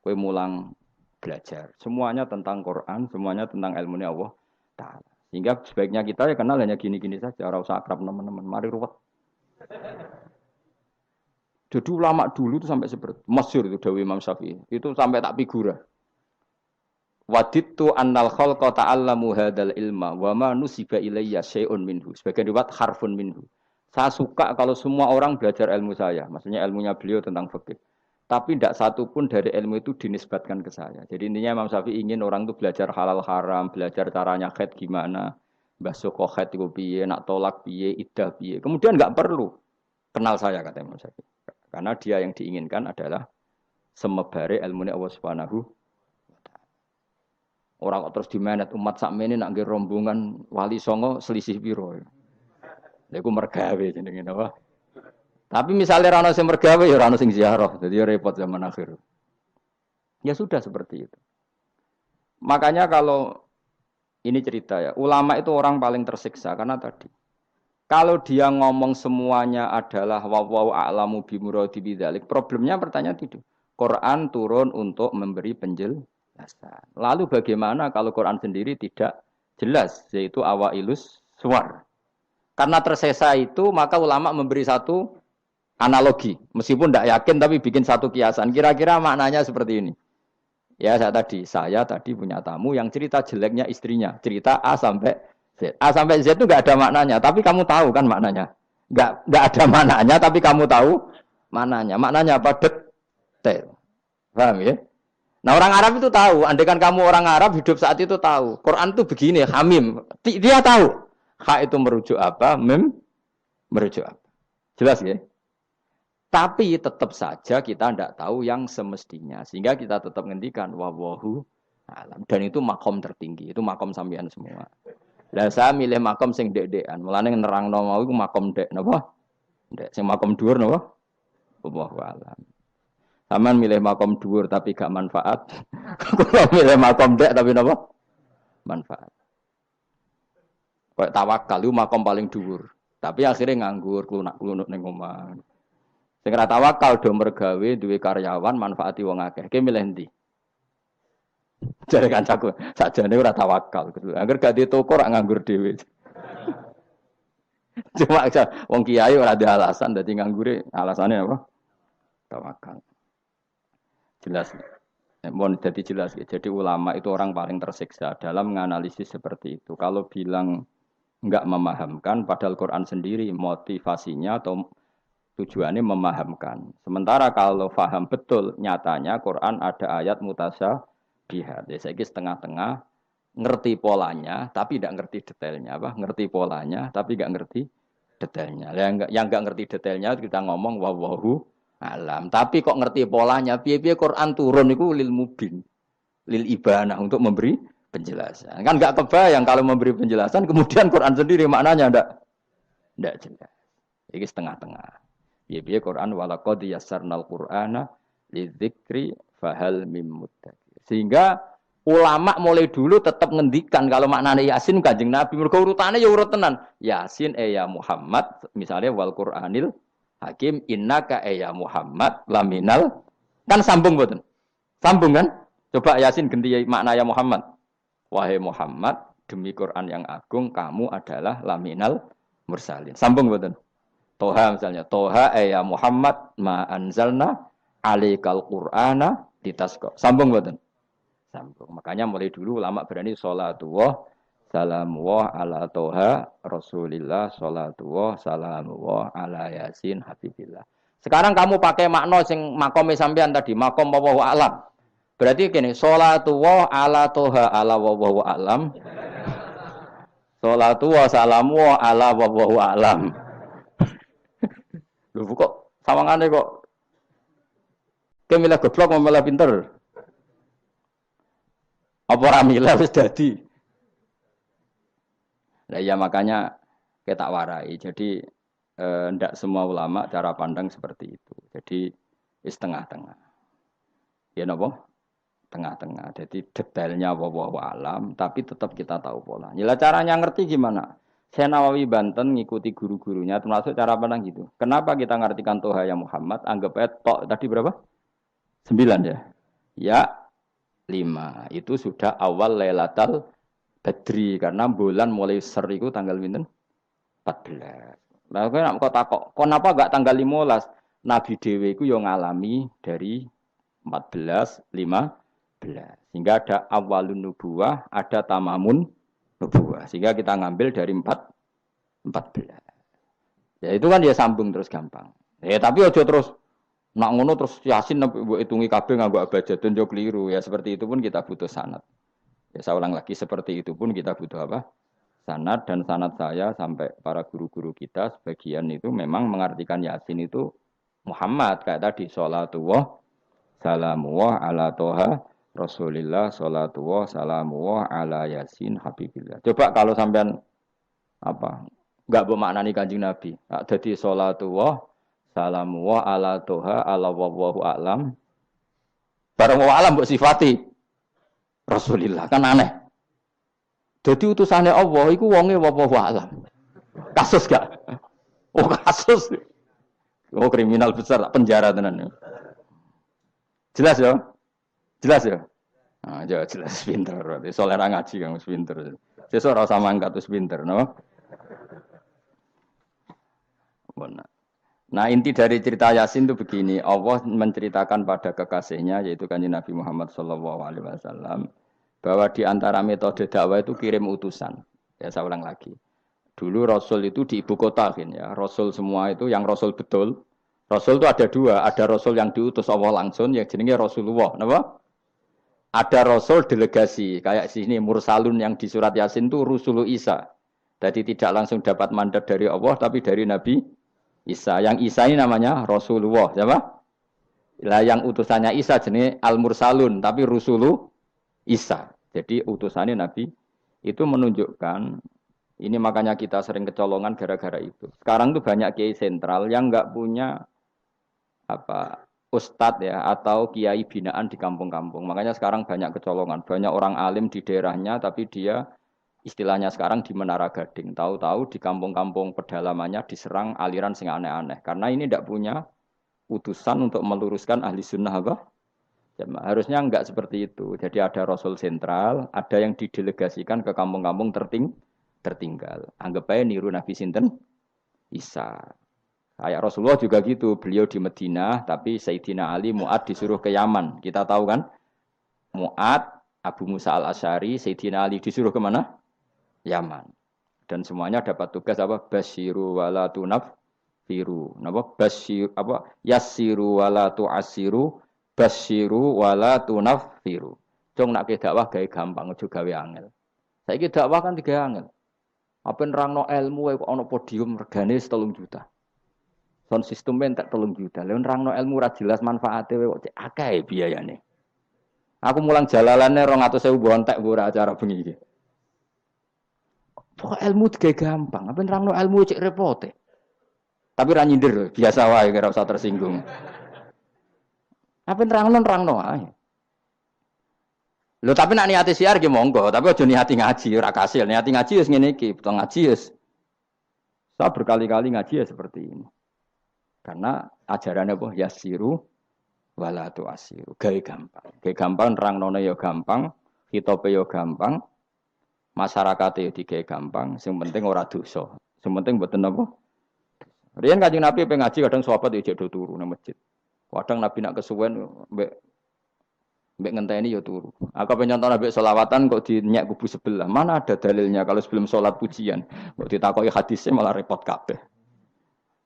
Kowe mulang belajar. Semuanya tentang Quran, semuanya tentang ilmu Allah Ta'ala. Sehingga sebaiknya kita ya kenal hanya gini-gini saja, ora usah akrab teman-teman. Mari ruwet. Jadi ulama dulu itu sampai seperti masyhur itu Dawi Imam Syafi'i. Itu sampai tak figura. Wadittu annal khalqa ta'allamu hadzal ilma wa ma nusiba ilayya syai'un minhu. Sebagian riwayat harfun minhu. Saya suka kalau semua orang belajar ilmu saya. Maksudnya ilmunya beliau tentang fikih. Tapi tidak satu pun dari ilmu itu dinisbatkan ke saya. Jadi intinya Imam Syafi'i ingin orang itu belajar halal haram, belajar caranya haid gimana, basuh haid itu piye, nak tolak piye, iddah piye. Kemudian enggak perlu kenal saya kata Imam Syafi'i. Karena dia yang diinginkan adalah semebare ilmunya Allah Subhanahu wa taala. Orang kok terus dimenet umat sakmene nak nggih rombongan wali songo selisih piro. Lha iku mergawe jenenge napa? Tapi misalnya ra ono sing mergawe ya ora ono sing ziarah. Jadi ya repot zaman akhir. Ya sudah seperti itu. Makanya kalau ini cerita ya, ulama itu orang paling tersiksa karena tadi kalau dia ngomong semuanya adalah wallahu a'lamu bimuradi bidzalik, problemnya pertanyaan itu. Quran turun untuk memberi penjelasan. Lalu bagaimana kalau Quran sendiri tidak jelas, yaitu awailus suwar. Karena tersesa itu, maka ulama memberi satu analogi. Meskipun tidak yakin, tapi bikin satu kiasan. Kira-kira maknanya seperti ini. Ya, saya tadi punya tamu yang cerita jeleknya istrinya. Cerita A sampai Z. A sampai Z itu nggak ada maknanya, tapi kamu tahu kan maknanya. Nggak ada maknanya, tapi kamu tahu maknanya. Maknanya apa? Detail. Paham ya? Nah orang Arab itu tahu. Andaikan kamu orang Arab hidup saat itu tahu. Quran itu begini, hamim. Dia tahu. Ha itu merujuk apa? Mem merujuk apa? Jelas ya? Tapi tetap saja kita tidak tahu yang semestinya. Sehingga kita tetap ngendikan wallahu alam. Dan itu makom tertinggi. Itu makom sampean semua. Lah saya milih makom sing dek-dekan. Mulane nerangno mau iku makom dek napa? Dek sing makom dhuwur napa? Wallahu alam. Saman milih makom dhuwur tapi gak manfaat. Kalau milih makom dek tapi napa? Manfaat. Kayak tawakal itu makom paling dhuwur. Tapi akhirnya nganggur, klunak-klunuk ning omah. Sing ora tawakal do mergawe duwe karyawan manfaati wong akeh. Ki milih ndi? Jare kancaku, sakjane ora tawakal. Angger gak di toko ora nganggur dhewe. Cuma wong kiai ora ada alasan dadi nganggure, alasane apa? Tawakal. Jelas. Mohon jadi jelas. Jadi ulama itu orang paling tersiksa dalam menganalisis seperti itu. Kalau bilang enggak memahamkan, padahal Quran sendiri motivasinya atau tujuannya memahamkan. Sementara kalau faham betul, nyatanya Quran ada ayat mutasyabihat. Ya saya setengah-tengah ngerti polanya, tapi tidak ngerti detailnya. Ngerti polanya, tapi tidak ngerti detailnya. Yang enggak ngerti detailnya kita ngomong wallahu alam. Tapi kok ngerti polanya, piye-piye Quran turun itu lil mubin, lil ibanah untuk memberi penjelasan. Kan nggak kebayang kalau memberi penjelasan, kemudian Quran sendiri maknanya ndak jelas. Ini setengah-tengah. Piye-piye Quran walaqad yassarnal Qur'ana lidzikri fahal mim muddakir. Sehingga ulama mulai dulu tetap ngendikan kalau maknanya Yasin Kanjeng Nabi. Mergo urutane ya urut tenan. Yasin ya Muhammad, misalnya wal Qur'anil Hakim innaka ya Muhammad laminal, kan sambung mboten? Sambung kan? Coba Yasin ganti makna ya Muhammad. Wahai Muhammad, demi Quran yang agung kamu adalah laminal mursalin. Sambung mboten? Toha misalnya, Toha ya Muhammad ma anzalna alaikal Qur'ana litasqa. Sambung mboten? Sambung. Makanya mulai dulu ulama berani sholatullah salamullah ala toha rasulillah sholatullah salamullah ala yasin habibillah. Sekarang kamu pakai makna sing makome sampean tadi, makom wallahu alam. Berarti gini, sholatullah ala toha ala wallahu alam. Sholatullah salamullah ala wallahu alam. Lho kok sawangane kok kemilah goblok malah pinter. Apa ora milih wis dadi. Nah ya makanya kita warai. Jadi ndak semua ulama cara pandang seperti itu. Jadi setengah-tengah. Ya napa? Tengah-tengah. Jadi detailnya wallahu alam, tapi tetap kita tahu pola. Nila caranya ngerti gimana? Saya Nawawi Banten ngikuti guru-gurunya termasuk cara pandang gitu. Kenapa kita ngartikan Toha ya Muhammad? Anggap aja tok tadi berapa? 9 ya. Ya 5. Itu sudah awal Lailatul Badri karena bulan mulai ser itu tanggal pinten? 14. Lah kok takok, kenapa enggak tanggal 15? Nabi dhewe iku yo ngalami dari 14, 15. Sehingga ada awalun nubuwah, ada tamamun nubuwah. Sehingga kita ngambil dari 14. Ya itu kan dia sambung terus gampang. Tapi aja terus nak ngono terus Yasin mbok hitungi kabeh nganggo abjadun yo keliru. Ya seperti itu pun kita butuh sanad. Ya saya ulang lagi seperti itu pun kita butuh apa? Sanad, dan sanad saya sampai para guru-guru kita sebagian itu memang mengartikan Yasin itu Muhammad kayak tadi sholatullah salamullah ala toha Rasulillah sholatullah salamullah ala Yasin habibillah. Coba kalau sampean apa enggak bermaknani Kanjeng Nabi. Jadi sholatullah salamullah ala toha ala wallahu a'lam. Barang wa alam mbok sifati Rasulillah kan aneh. Jadi utusannya Allah iku wonge wallahu a'lam. Kasus gak? Oh kasus. Oh kriminal besar penjara tenan. Jelas ya? Jelas ya? Nah, jelas pinter berarti. Soalnya ngaji kang pinter. Sesuk ora usah mangkat wis pinter, no? Benar. Nah inti dari cerita Yasin itu begini, Allah menceritakan pada kekasihnya yaitu Kanjeng Nabi Muhammad SAW bahwa di antara metode dakwah itu kirim utusan. Ya saya ulang lagi. Dulu Rasul itu di ibu kota kan ya. Rasul semua itu yang Rasul betul. Rasul itu ada dua, ada Rasul yang diutus Allah langsung yang jenenge Rasulullah, napa? Ada Rasul delegasi kayak sini Mursalun yang di surat Yasin itu Rusulu Isa. Jadi tidak langsung dapat mandat dari Allah tapi dari Nabi Isa. Yang Isa ini namanya Rasulullah, siapa? Lah yang utusannya Isa jenis Al-Mursalun, tapi Rusulu Isa. Jadi utusannya Nabi itu menunjukkan ini makanya kita sering kecolongan gara-gara itu. Sekarang tuh banyak kiai sentral yang enggak punya apa ustadz ya atau kiai binaan di kampung-kampung. Makanya sekarang banyak kecolongan, banyak orang alim di daerahnya tapi dia istilahnya sekarang di Menara Gading. Tahu-tahu di kampung-kampung pedalamannya diserang aliran sing aneh-aneh. Karena ini tidak punya utusan untuk meluruskan ahli sunnah apa? Harusnya enggak seperti itu. Jadi ada Rasul sentral, ada yang didelegasikan ke kampung-kampung tertinggal. Anggap aja niru Nabi Sinten Isa. Kayak Rasulullah juga gitu. Beliau di Madinah, tapi Sayyidina Ali Mu'ad disuruh ke Yaman. Kita tahu kan? Mu'ad, Abu Musa al-Asy'ari, Sayyidina Ali disuruh ke mana? Yaman. Dan semuanya dapat tugas apa? Basyiru wala tunaffiru. Napa? Basyir apa? Yassiru wala tu'assiru, basyiru wala tunaffiru. Cung nak ke dakwah gawe gampang aja gawe angel. Saiki dakwah kan tiga angel. Apa nerangno ilmu kok ana podium regane 3 juta. Sound system entek 3 juta. Lha nerangno ilmu ra jelas manfaate kok cek akeh biayane. Aku mulang jalalane 200.000 mbok entek ora acara bengi iki. Pokok ilmu digawe gampang, apa nerangno ilmu cek repote. Tapi ra nyindir biasa wae ora usah tersinggung. Apa nerangno ae. Lho tapi nak niati siar ki monggo, tapi aja niati ngaji ora kasil. Niati ngaji wis ngene iki, betul ngaji wis. Saya berkali-kali ngaji ya seperti ini. Karena ajarannya apa? Yasiru wala tu'asiru. Gawe gampang. Gawe gampang nerangnone ya gampang, hitope ya gampang, masyarakate ya digawe gampang, sing penting ora dosa. Sing penting mboten apa? Riyen Kanjeng Nabi pengen ngaji kadang sahabat ya jek do turu nang masjid. Kadang Nabi nak kesuwen mbek ngenteni ya turu. Aku pengen contoh Nabi selawatan kok dinyak kubu sebelah. Mana ada dalilnya kalau sebelum sholat pujian. Kok ditakoki hadisnya malah repot kabeh.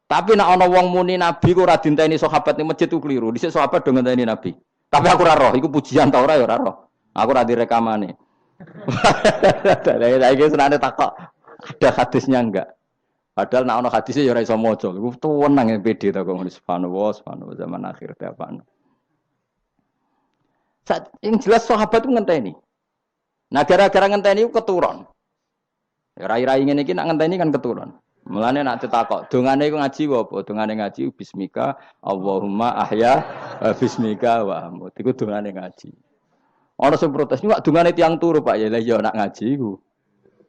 Tapi nak ana wong muni Nabi ku ora dinteni sahabat ning masjid ku keliru. Dhisik sahabat do ngenteni Nabi. Tapi aku ora roh, iku pujian ta ora ya ora roh. Aku ora direkamane. Lah iki senane takok ada hadisnya enggak? Padahal nak ana hadisnya ya ora iso maca. Iku tuwenang pede ta kok subhanallah zaman akhir ta apa. Yang jelas sahabat itu ngenteni. Nah gara-gara ngenteni itu keturun. Rai-rai ngene iki nak ngenteni kan keturun. Mulane nak ditakok, dongane iku ngaji apa? Dongane ngaji bismika Allahumma ahya bismika wa amut. Iku dongane ngaji. Ana sing protes, "Nek dongane tiyang turu, Pak." Ya iya nak ngaji iku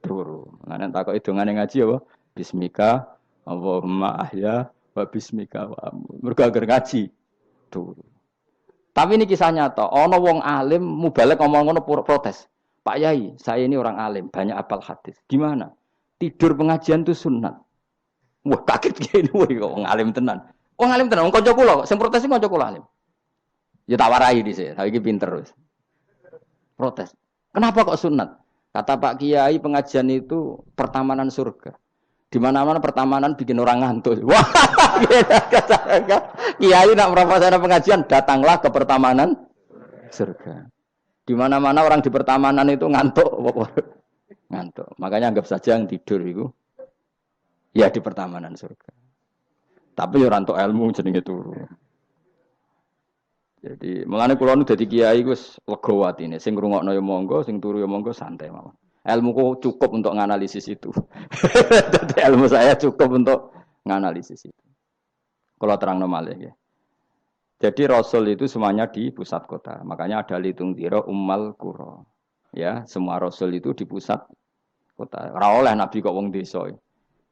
turu. Mulane takoki dongane ngaji apa? Bismika Allahumma ahya wa bismika wa amut. Mergo agar ngaji turu. Tapi ini kisah nyata. Ono wong alim mubalek ngomong ngono protes. Pak Yai, saya ini orang alim, banyak apal hadis. Gimana? Tidur pengajian itu sunat. Wah kaget gini, wong alim tenan. Wong alim tenan, wong kanca kula, sing protes iki kanca kula alim. Ya tak warai dhisik, saiki pinter wis. Protes. Kenapa kok sunat? Kata Pak Kiai pengajian itu pertamanan surga. Di mana-mana pertamanan bikin orang ngantuk. Wah, Kiai nak merasakan pengajian, datanglah ke pertamanan surga. Di mana-mana orang di pertamanan itu ngantuk, ngantuk. Makanya anggap saja yang tidur itu, ya di pertamanan surga. Tapi orang untuk ilmu jenenge turu. Jadi, mulane kula nu dadi kiai wis lega atine. Sing ngrungokno ya monggo, sing turu ya monggo santai mawon. Ilmuku cukup untuk menganalisis itu. Jadi ilmu saya cukup untuk menganalisis itu. Kalau terang malih ya. Jadi Rasul itu semuanya di pusat kota. Makanya ada litung diro ummal qura. Ya, semua Rasul itu di pusat kota. Ora oleh Nabi kok wong desa.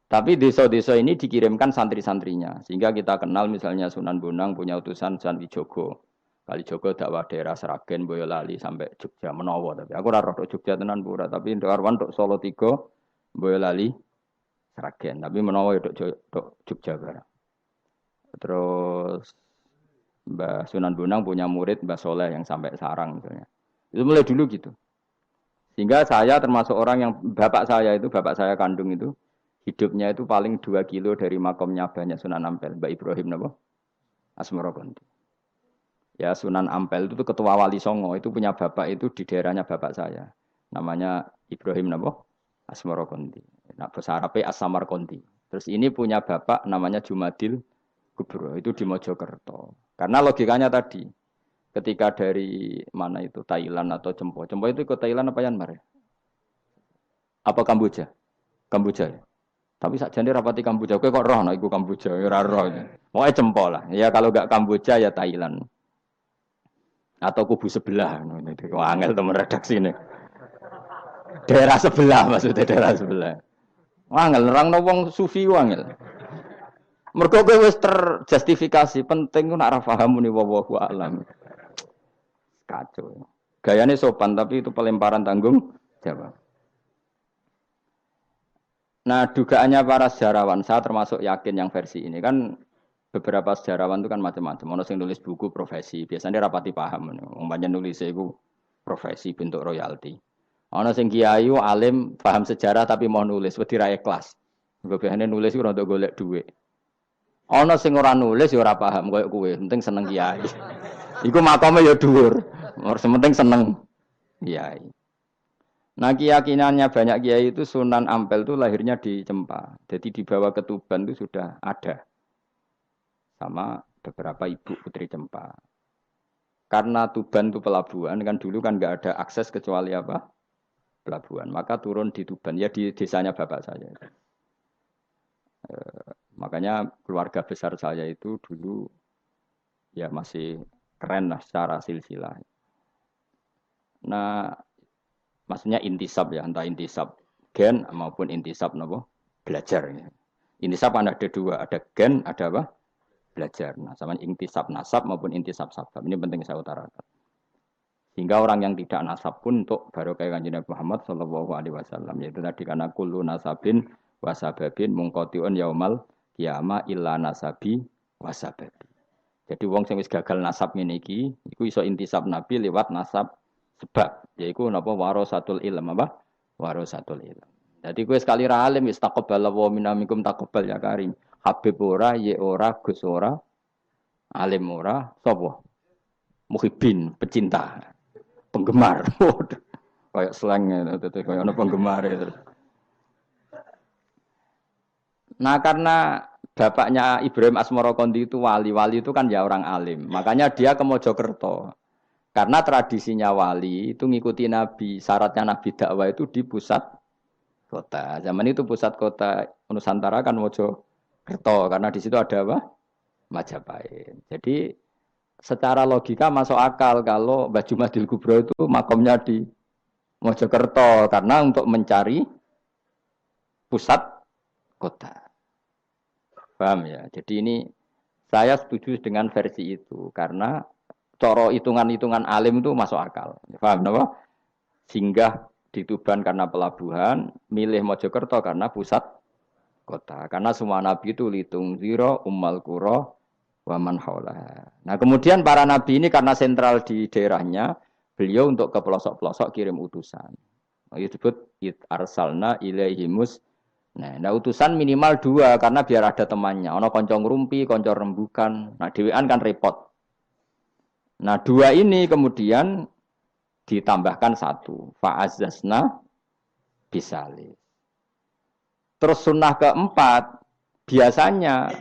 Tapi desa-desa ini dikirimkan santri-santrinya. Sehingga kita kenal misalnya Sunan Bonang punya utusan Sunan Wijogo. Kalijogo dakwah daerah Seragen, Boyolali sampai Jogja menawa tapi aku ora rodo Jogja tenan pura tapi Karwan tok Solo 3, Boyolali, Seragen tapi menawa tok Jogja barang. Terus Mbah Sunan Bonang punya murid Mbah Soleh yang sampai Sarang misalnya. Itu mulai dulu gitu. Sehingga saya termasuk orang yang bapak saya kandung itu hidupnya itu paling 2 kilo dari makomnya banyak Sunan Ampel, Mbah Ibrahim napa? Asmara Konti. Ya Sunan Ampel itu ketua wali Songo itu punya bapak itu di daerahnya bapak saya namanya Ibrahim napa Asmara Konti. Nah bahasa Arabnya As-Samar Konti. Terus ini punya bapak namanya Jumadil Kubro itu di Mojokerto. Karena logikanya tadi ketika dari mana itu Thailand atau Cempo itu ke Thailand apa Myanmar? Apa Kamboja? Kamboja ya. Tapi sakjane rapati Kamboja kowe kok roh nek iku Kamboja ya ora roh. Pokoke Cempo lah. Ya kalau enggak Kamboja ya Thailand. Atau kubu sebelah, angel teman redaksi ini. Daerah sebelah maksudnya daerah sebelah. Angel nerang wong sufi angel. Mergo kowe wis terjustifikasi penting ku nak ra paham muni wallahu a'lam. Kacau. Gayane sopan tapi itu pelemparan tanggung jawab. Nah, dugaannya para sejarawan, saya termasuk yakin yang versi ini kan beberapa sejarawan itu kan macam-macam. Ono sing nulis buku profesi, biasanya rapati paham. Umpamanya nulis itu profesi bentuk royalti. Ono sing kiai alim paham sejarah tapi mau nulis wedi ra ikhlas. Biasanya nulis ora untuk golek duit. Ono sing ora nulis ya ora paham koyo kowe, penting seneng kiai. Iku makome ya dhuwur. Penting seneng kiai. Nah keyakinannya banyak kiai itu Sunan Ampel itu lahirnya di Cempa. Jadi di bawah ke Tuban itu sudah ada. sama beberapa ibu putri Cempa. Karena Tuban itu pelabuhan, kan dulu kan nggak ada akses kecuali apa? Pelabuhan. Maka turun di Tuban, ya di desanya bapak saya. Makanya keluarga besar saya itu dulu ya masih keren lah secara silsilah. Nah, maksudnya intisab ya, entah intisab gen maupun intisab nopo belajar. Ya. Intisab kan ada dua, ada gen, ada apa? Belajar. Nah, sama intisab nasab maupun intisab sabab. Ini penting saya utarakan. Sehingga orang yang tidak nasab pun untuk barokah kanjeng Nabi Muhammad sallallahu alaihi wasallam yaitu tadi karena kullu nasabin wasababin mungqatiun yaumal qiyamah illa nasabi wasababi. Jadi wong sing wis gagal nasab ngene iki iku iso intisab Nabi lewat nasab sebab yaiku napa warasatul ilm apa? Warasatul ilm. Jadi kowe sekali ra alim wis taqabbal wa minamikum taqabbal ya karim. Habib ora, ye ora, Gus ora, alim ora, sapa? Muhibbin, pecinta. Penggemar, kayak slangnya, kayak ada penggemar itu. Nah karena bapaknya Ibrahim Asmara Kondi itu wali itu kan ya orang alim, makanya dia ke Mojokerto. Karena tradisinya wali itu ngikuti Nabi, syaratnya Nabi dakwah itu di pusat kota. Zaman itu pusat kota Nusantara kan Mojokerto, karena di situ ada apa? Majapahit. Jadi secara logika masuk akal kalau Mbah Jumadil Kubro itu makomnya di Mojokerto karena untuk mencari pusat kota. Paham ya? Jadi ini saya setuju dengan versi itu karena coro hitungan-hitungan alim itu masuk akal. Paham napa? Singgah di Tuban karena pelabuhan, milih Mojokerto karena pusat kota. Karena semua nabi itu litung ziro ummal qura waman haula. Nah, kemudian para nabi ini karena sentral di daerahnya, beliau untuk ke pelosok-pelosok kirim utusan. Itu disebut arsalna ilaihimus. Nah, utusan minimal 2 karena biar ada temannya. Ono konco ngrumpi, konco rembukan. Nah, dhewean kan repot. Nah, 2 ini kemudian ditambahkan 1. Fa'azzasna bisalis. Terus sunnah keempat, biasanya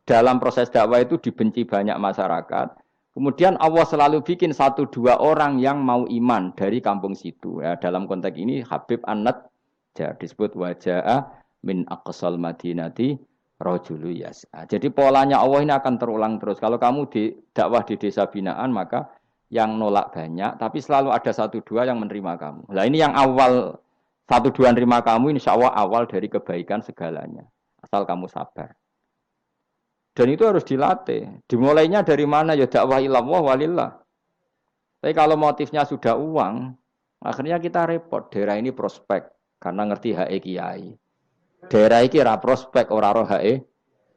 dalam proses dakwah itu dibenci banyak masyarakat. Kemudian Allah selalu bikin 1-2 orang yang mau iman dari kampung situ. Ya, dalam konteks ini Habib An-Nat disebut wajah min aqsal madinati rajulu yas'a. Jadi polanya Allah ini akan terulang terus. Kalau kamu di dakwah di desa binaan maka yang nolak banyak, tapi selalu ada 1-2 yang menerima kamu. Nah ini yang awal 1-2 menerima kamu, insya Allah awal dari kebaikan segalanya. Asal kamu sabar. Dan itu harus dilatih. Dimulainya dari mana? Ya dakwah ilallah walillah. Tapi kalau motifnya sudah uang, akhirnya kita repot. Daerah ini prospek karena ngerti HE kiai. Daerah ini ora prospek ora roh HE.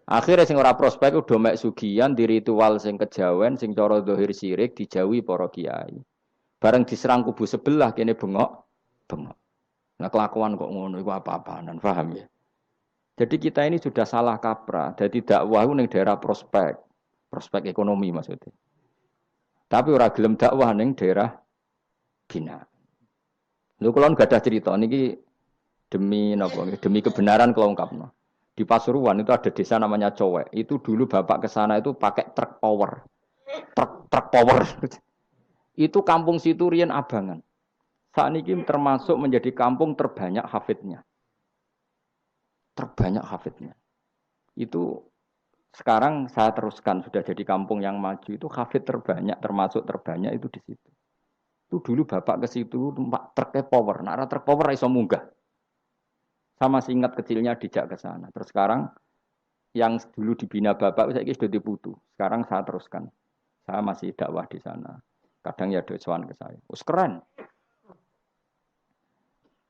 Akhirnya sing ora prospek udah mek sugihan di ritual sing kejawen, sing cara zahir sirik dijauhi para kiai. Bareng diserang kubu sebelah kene bengok. Nah kelakuan kok ngono iku apa-apaan, paham ya? Jadi kita ini sudah salah kaprah. Jadi dakwah itu ning daerah prospek ekonomi maksudnya. Tapi ora gelem dakwah ning daerah bina. Lho kula gak ada cerita niki demi napa? Demi kebenaran kula ungkapno. Di Pasuruan itu ada desa namanya Cowek. Itu dulu bapak ke sana itu pakai truk power. Truk power. Itu kampung situ riyen abangan. Saat ini termasuk menjadi kampung terbanyak hafidnya. Terbanyak hafidnya. Itu sekarang saya teruskan sudah jadi kampung yang maju itu hafid terbanyak termasuk terbanyak itu di situ. Itu dulu bapak ke situ numpak truk power, nah truk power iso munggah. Sama masih ingat kecilnya dijak ke sana. Terus sekarang yang dulu dibina bapak saya sudah diputu. Sekarang saya teruskan. Saya masih dakwah di sana. Kadang ya doawan ke saya. Us keren.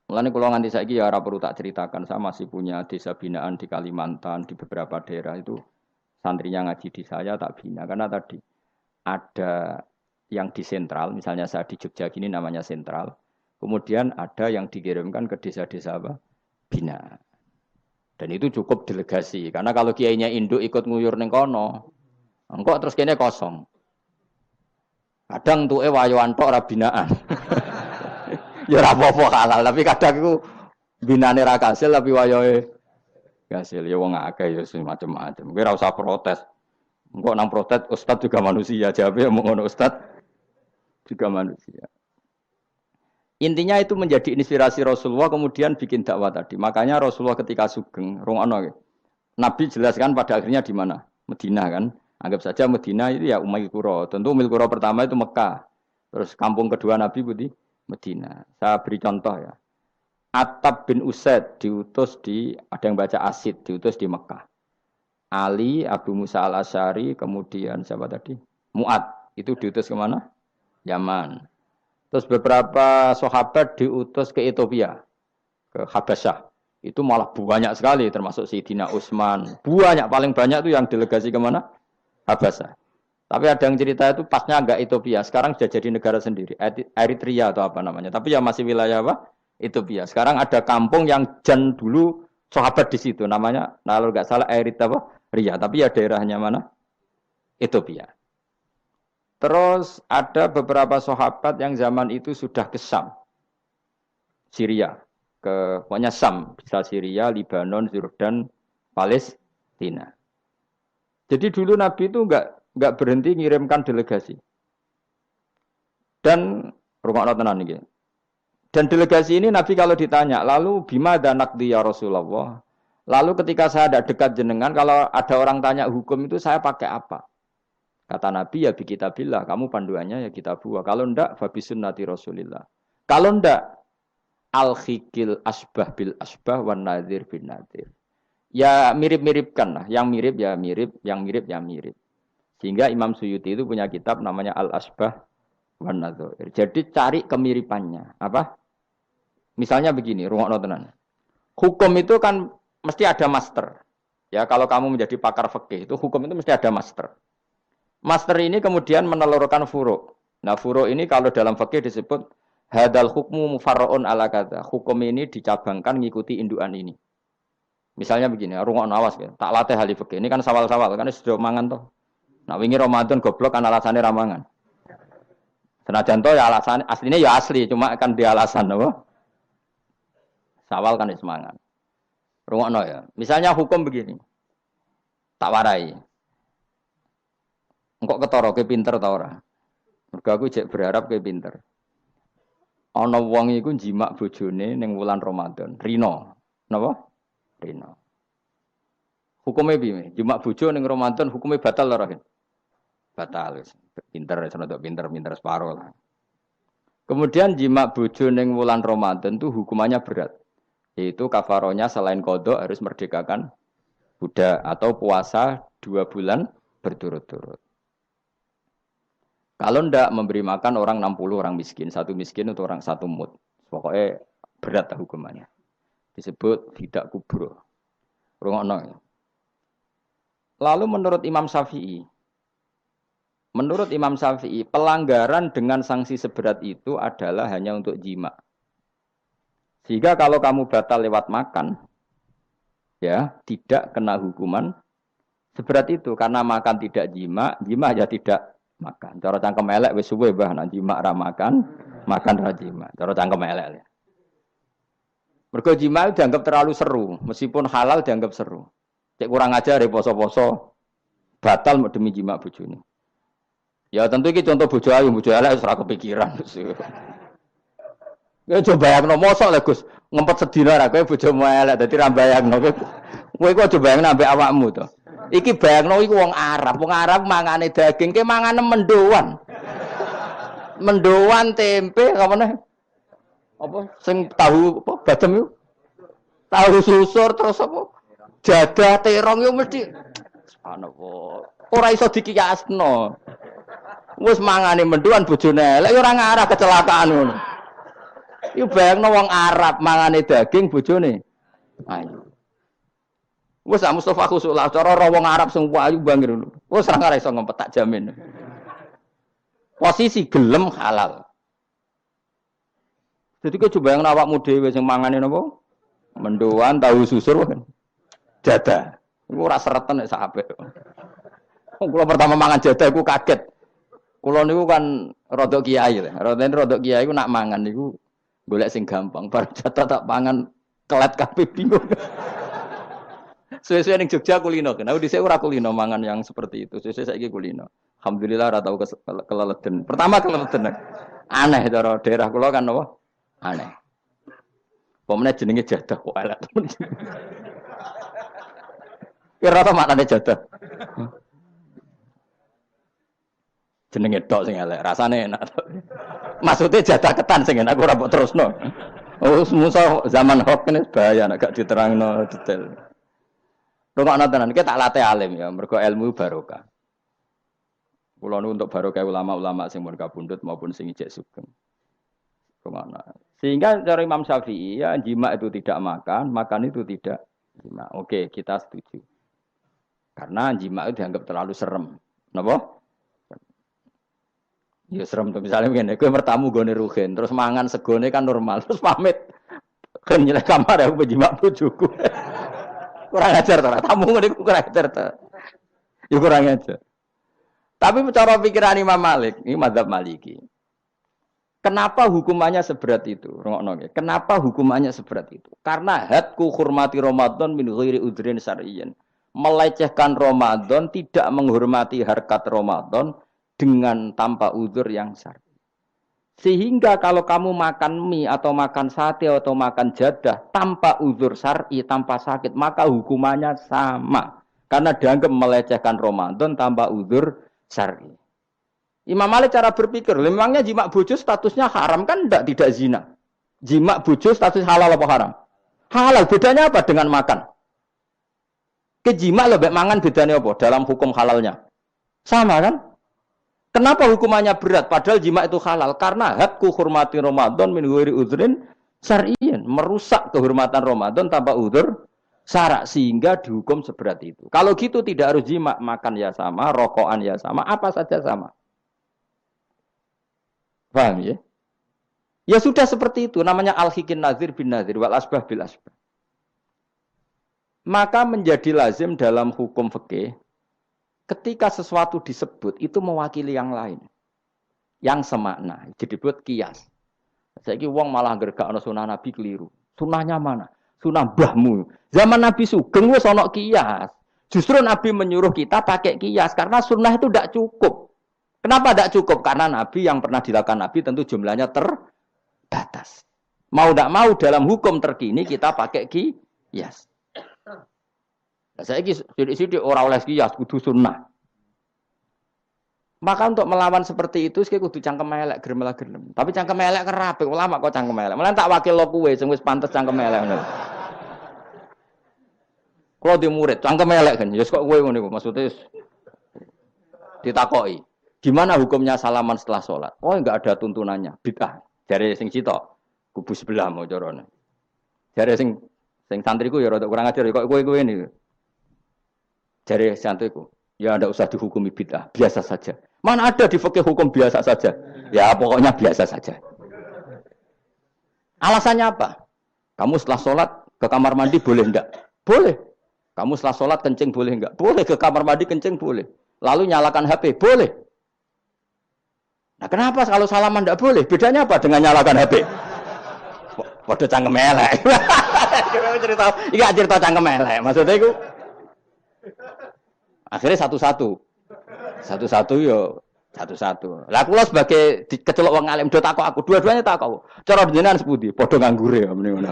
Mulane kula nganti saiki ya ora perlu tak ceritakan, saya masih punya desa binaan di Kalimantan, di beberapa daerah itu santrinya ngaji di saya tak bina karena tadi ada yang di sentral, misalnya saya di Jogja gini namanya sentral. Kemudian ada yang dikirimkan ke desa-desa apa? Bina. Dan itu cukup delegasi karena kalau kiainya induk ikut nguyur ning kono, engko terus kene kosong. Kadang tuke wayoan tok ora binaan. Ya ora apa-apa halal, tapi kadang iku binane ra kasil tapi wayahe kasil. Ya wong akeh ya macam-macam. Kowe ora usah protes. Engko nang protes ustaz juga manusia, jawabnya mau ngono ustaz juga manusia. Intinya itu menjadi inspirasi Rasulullah kemudian bikin dakwah tadi. Makanya Rasulullah ketika sugeng, rungono Nabi jelaskan pada akhirnya di mana? Medina kan. Anggap saja Medina itu ya Umayyah Qura. Tentu Umayyah Qura pertama itu Mekah. Terus kampung kedua Nabi Budi Medina. Saya beri contoh ya. Attab bin Usaid diutus di ada yang baca Asid diutus di Mekah. Ali, Abu Musa al-Asy'ari, kemudian siapa tadi? Mu'ad. Itu diutus kemana? Yaman. Terus beberapa sahabat diutus ke Ethiopia, ke Habasyah. Itu malah banyak sekali, termasuk Sayyidina Utsman. Banyak, paling banyak itu yang delegasi kemana? Habasyah. Tapi ada yang cerita itu pasnya enggak Ethiopia. Sekarang sudah jadi negara sendiri. Eritrea atau apa namanya. Tapi ya masih wilayah apa? Ethiopia. Sekarang ada kampung yang jan dulu sahabat di situ. Namanya, kalau enggak salah Eritrea. Tapi ya daerahnya mana? Ethiopia. Terus ada beberapa sahabat yang zaman itu sudah ke Syam, Syria, ke pokoknya Syam, bisa Syria, Libanon, Yordan, Palestina. Jadi dulu Nabi itu enggak berhenti ngirimkan delegasi. Dan rumah tenan iki. Dan delegasi ini Nabi kalau ditanya, lalu bima danakdi ya Rasulullah. Lalu ketika saya ada dekat jenengan, kalau ada orang tanya hukum itu saya pakai apa? Kata Nabi ya bi kitabillah, kamu panduannya ya kitabullah. Kalau ndak fabi sunnati Rasulillah. Kalau ndak al-khikil asbah bil asbah wan nadhir bin nadhir. Ya mirip-miripkan lah, yang mirip ya mirip, yang mirip ya mirip. Sehingga Imam Suyuti itu punya kitab namanya Al-Asbah wan Nadhir. Jadi cari kemiripannya. Apa? Misalnya begini, rungokno tenan. Hukum itu kan mesti ada master. Ya, kalau kamu menjadi pakar fikih itu hukum itu mesti ada master. Master ini kemudian menelurkan furu'. Nah, furu' ini kalau dalam fikih disebut hadal hukmu mufarra'un ala kadza. Hukum ini dicabangkan ngikuti indukan ini. Misalnya begini, rungokno awas ya. Tak latih ahli fikih. Ini kan sawal-sawal, kan sudah mangan toh. Nah, wingi Ramadan goblok kan alasannya ramangan. Senajan toh ya alasan aslinya ya asli, cuma kan dia alasan apa? Sawal kan semangat. Rungokno ya. Misalnya hukum begini. Tak warai. Engkok ketara ke pinter ta ora? Mergo aku jek berharap ke pinter. Ana wong iku jimak bojone ning wulan Ramadan, rino. Napa? Rino. Hukume piye? Jimak bojo ning Ramadan hukume batal ora? Batal. Pinter senodok pinter separo lah. Kemudian jimak bojo ning wulan Ramadan itu hukumannya berat. Yaitu kafaronya selain kodok harus merdekakan budak atau puasa 2 bulan berturut-turut. Kalau ndak memberi makan orang 60 orang miskin, satu miskin untuk orang satu mud. Pokoknya berat hukumannya. Disebut tidak kubro. Rungokno. Lalu menurut Imam Syafi'i, pelanggaran dengan sanksi seberat itu adalah hanya untuk jima. Sehingga kalau kamu batal lewat makan, ya tidak kena hukuman seberat itu. Karena makan tidak jima ya tidak makan. Cara cangkem elek wis suwe bah nang jima ra makan ra jima. Cara cangkem elek. Mergo jima itu dianggap terlalu seru, meskipun halal dianggap seru. Cek kurang ajar ya poso-poso batal demi jima bojone. Ya tentu iki contoh bojo ayu, bojo elek wis ora kepikiran. Ya coba bayangno mosok lho Gus, ngempet sedina ra kowe bojomu elek dadi ra bayangno kowe aja bayangno ambek awakmu to. Iki bayangno iku wong Arab mangane daging, ke mangane mendoan. Mendoan tempe apa meneh? Apa sing tahu apa badem iku? Tahu susur terus apa? Jadah terong yo mesti subhanallah. Ora iso dikiyasno. Wis mangane mendoan bojone elek ora ngarah kecelakaan ngono. Iku bayangno wong Arab mangane daging bojone ayu. Wes Mustafa khusuk lah cara wong Arab sing ayu bangir ngono. Wes ora iso ngempet tak jamin. Posisi gelem halal. Jadi kok coba yang awakmu dhewe sing mangane napa? Mendoan tahu susur kan. Jadah. Iku ora sereten nek sak apik. Kula pertama mangan jadah iku kaget. Kula niku kan rodok kiai lho. Rodok kiai iku nak mangan niku golek sing gampang. Bar jadah tak pangan kelet kabeh bingung. Suwe-suwe ning Jogja kulino. Kenapa dhisik ora kulino mangan yang seperti itu. Suwe-suwe saiki kulino. Alhamdulillah ora tau keleleden. Pertama keleleden. Aneh cara daerah kula kan apa? Aneh. Pemene jenenge jadah kok elek temen. Kira apa maknane jadah? Jenenge tok sing elek, rasane enak. Maksudnya jadah ketan sing enak ora mbok terusno. Oh, musuh zaman hoax ini bahaya nek gak diterangno detail. Rungokno tenan, kita tak latih alim ya, mergo ilmu barokah. Kula nu untuk barokah ulama-ulama sing mun kabundut maupun sing ijek sugeng. Rungokno. Sehingga cara Imam Syafi'i ya jima itu tidak makan, makan itu tidak jima. Oke, kita setuju. Karena jima itu dianggap terlalu serem. Napa? Ya serem tuh misalnya begini, gue bertamu gue neruhin, terus mangan segone kan normal, terus pamit, kan nyelek kamar ya, gue penjimak bujuku, kurang ajar tuh, tamu gue kurang ajar tuh, ya kurang ajar. Tapi cara pikiran Imam Malik, ini mazhab Maliki, kenapa hukumannya seberat itu? Kenapa hukumannya seberat itu? Karena hadku hurmati Ramadan min ghairi udhrin syar'iyyin, melecehkan Ramadan, tidak menghormati harkat Ramadan dengan tanpa uzur yang syar'i. Sehingga kalau kamu makan mie atau makan sate atau makan jadah tanpa uzur syar'i, tanpa sakit, maka hukumannya sama. Karena dianggap melecehkan Ramadan tanpa uzur syar'i. Imam Malik cara berpikir, memangnya jima bojo statusnya haram kan tidak zina. Jima bojo status halal apa haram? Halal, bedanya apa dengan makan? Kejima lebih mangan bedanya apa dalam hukum halalnya? Sama kan? Kenapa hukumannya berat? Padahal jima itu halal. Karena hadku hurmati Ramadan min ghairi udhrin syar'iyyin. Merusak kehormatan Ramadan tanpa udhur syarak. Sehingga dihukum seberat itu. Kalau gitu tidak harus jima. Makan ya sama, rokokan ya sama, apa saja sama. Paham ya? Ya sudah seperti itu. Namanya al-hikin nazir bin nazir. Wal asbah bil asbah. Maka menjadi lazim dalam hukum fikih. Ketika sesuatu disebut, itu mewakili yang lain. Yang semakna. Jadi buat kias. Saiki wong malah gergakno sunah Nabi keliru. Sunahnya mana? Sunah mbahmu. Zaman Nabi Sugeng wis ana kias. Justru Nabi menyuruh kita pakai kias. Karena sunnah itu tidak cukup. Kenapa tidak cukup? Karena Nabi yang pernah dilakukan Nabi tentu jumlahnya terbatas. Mau tidak mau dalam hukum terkini kita pakai kias. Saya sidik-sidik orang oleh kias kudu sunnah. Maka untuk melawan seperti itu saya kudu cangkem elek gerem. Tapi cangkem elek kerape ulama kok cangkem elek. Malah tak wakil lo kowe sing wis pantes cangkem elek ngono. Kalau di murid cangkem elek kan ya kok kowe ngono iku maksudnya ditakoki. Gimana hukumnya salaman setelah sholat? Oh enggak ada tuntunannya. Bid'ah. Dari sing cito kubu sebelah mau carane. Dari sing santriku ya rada kurang ajar kok kowe ini. Dari santriku, ya tidak usah dihukumi bid'ah, biasa saja. Mana ada di fikih hukum biasa saja? Ya pokoknya biasa saja. Alasannya apa? Kamu setelah sholat ke kamar mandi boleh enggak? Boleh. Kamu setelah sholat kencing boleh enggak? Boleh. Ke kamar mandi kencing boleh. Lalu nyalakan HP boleh. Nah kenapa kalau salaman enggak boleh? Bedanya apa dengan nyalakan HP? Waduh cangkem elek. Iya cerita cangkem elek. Maksudnya itu akhirnya satu-satu yo satu-satu. Lah kula sebagai kecelok wong alim do takok aku, dua-duanya takok. Cara jenengan sepundi? Padha nganggure ya mrene ngono.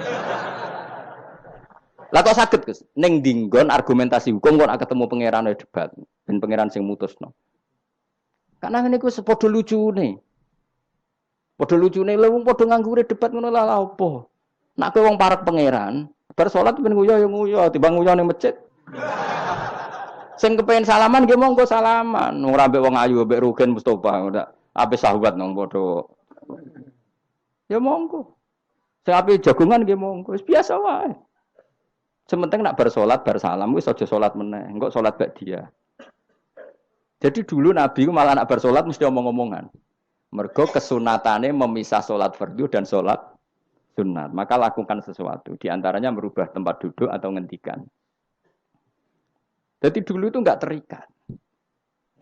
Lah kok saged Gus? Ning dinggon argumentasi hukum kok ketemu pangeran debat, ben pangeran sing mutusno. Karena ngene iku sepadha lucune. Padha lucune lho wong padha nganggure debat ngono lah apa? Nek kowe wong parek pangeran, bar salat ben nguyo ya nguyo, timbang nguyo ning masjid. Sing kepengin salaman nggih monggo salaman. Ora mbek wong ayu mbek Rugen Mustofa ndak ape sahabat nang padha. Ya monggo. Sing ape jagongan nggih monggo. Wis biasa wae. Sementing nak bar salat bar salam wis aja salat meneh. Engko salat bak dia. Jadi dulu Nabi ku malah nak bar salat mesti omong-omongan. Mergo kesunatane memisah salat fardu dan salat sunat. Maka lakukan sesuatu. Di antaranya merubah tempat duduk atau ngendikan. Jadi dulu itu enggak terikat.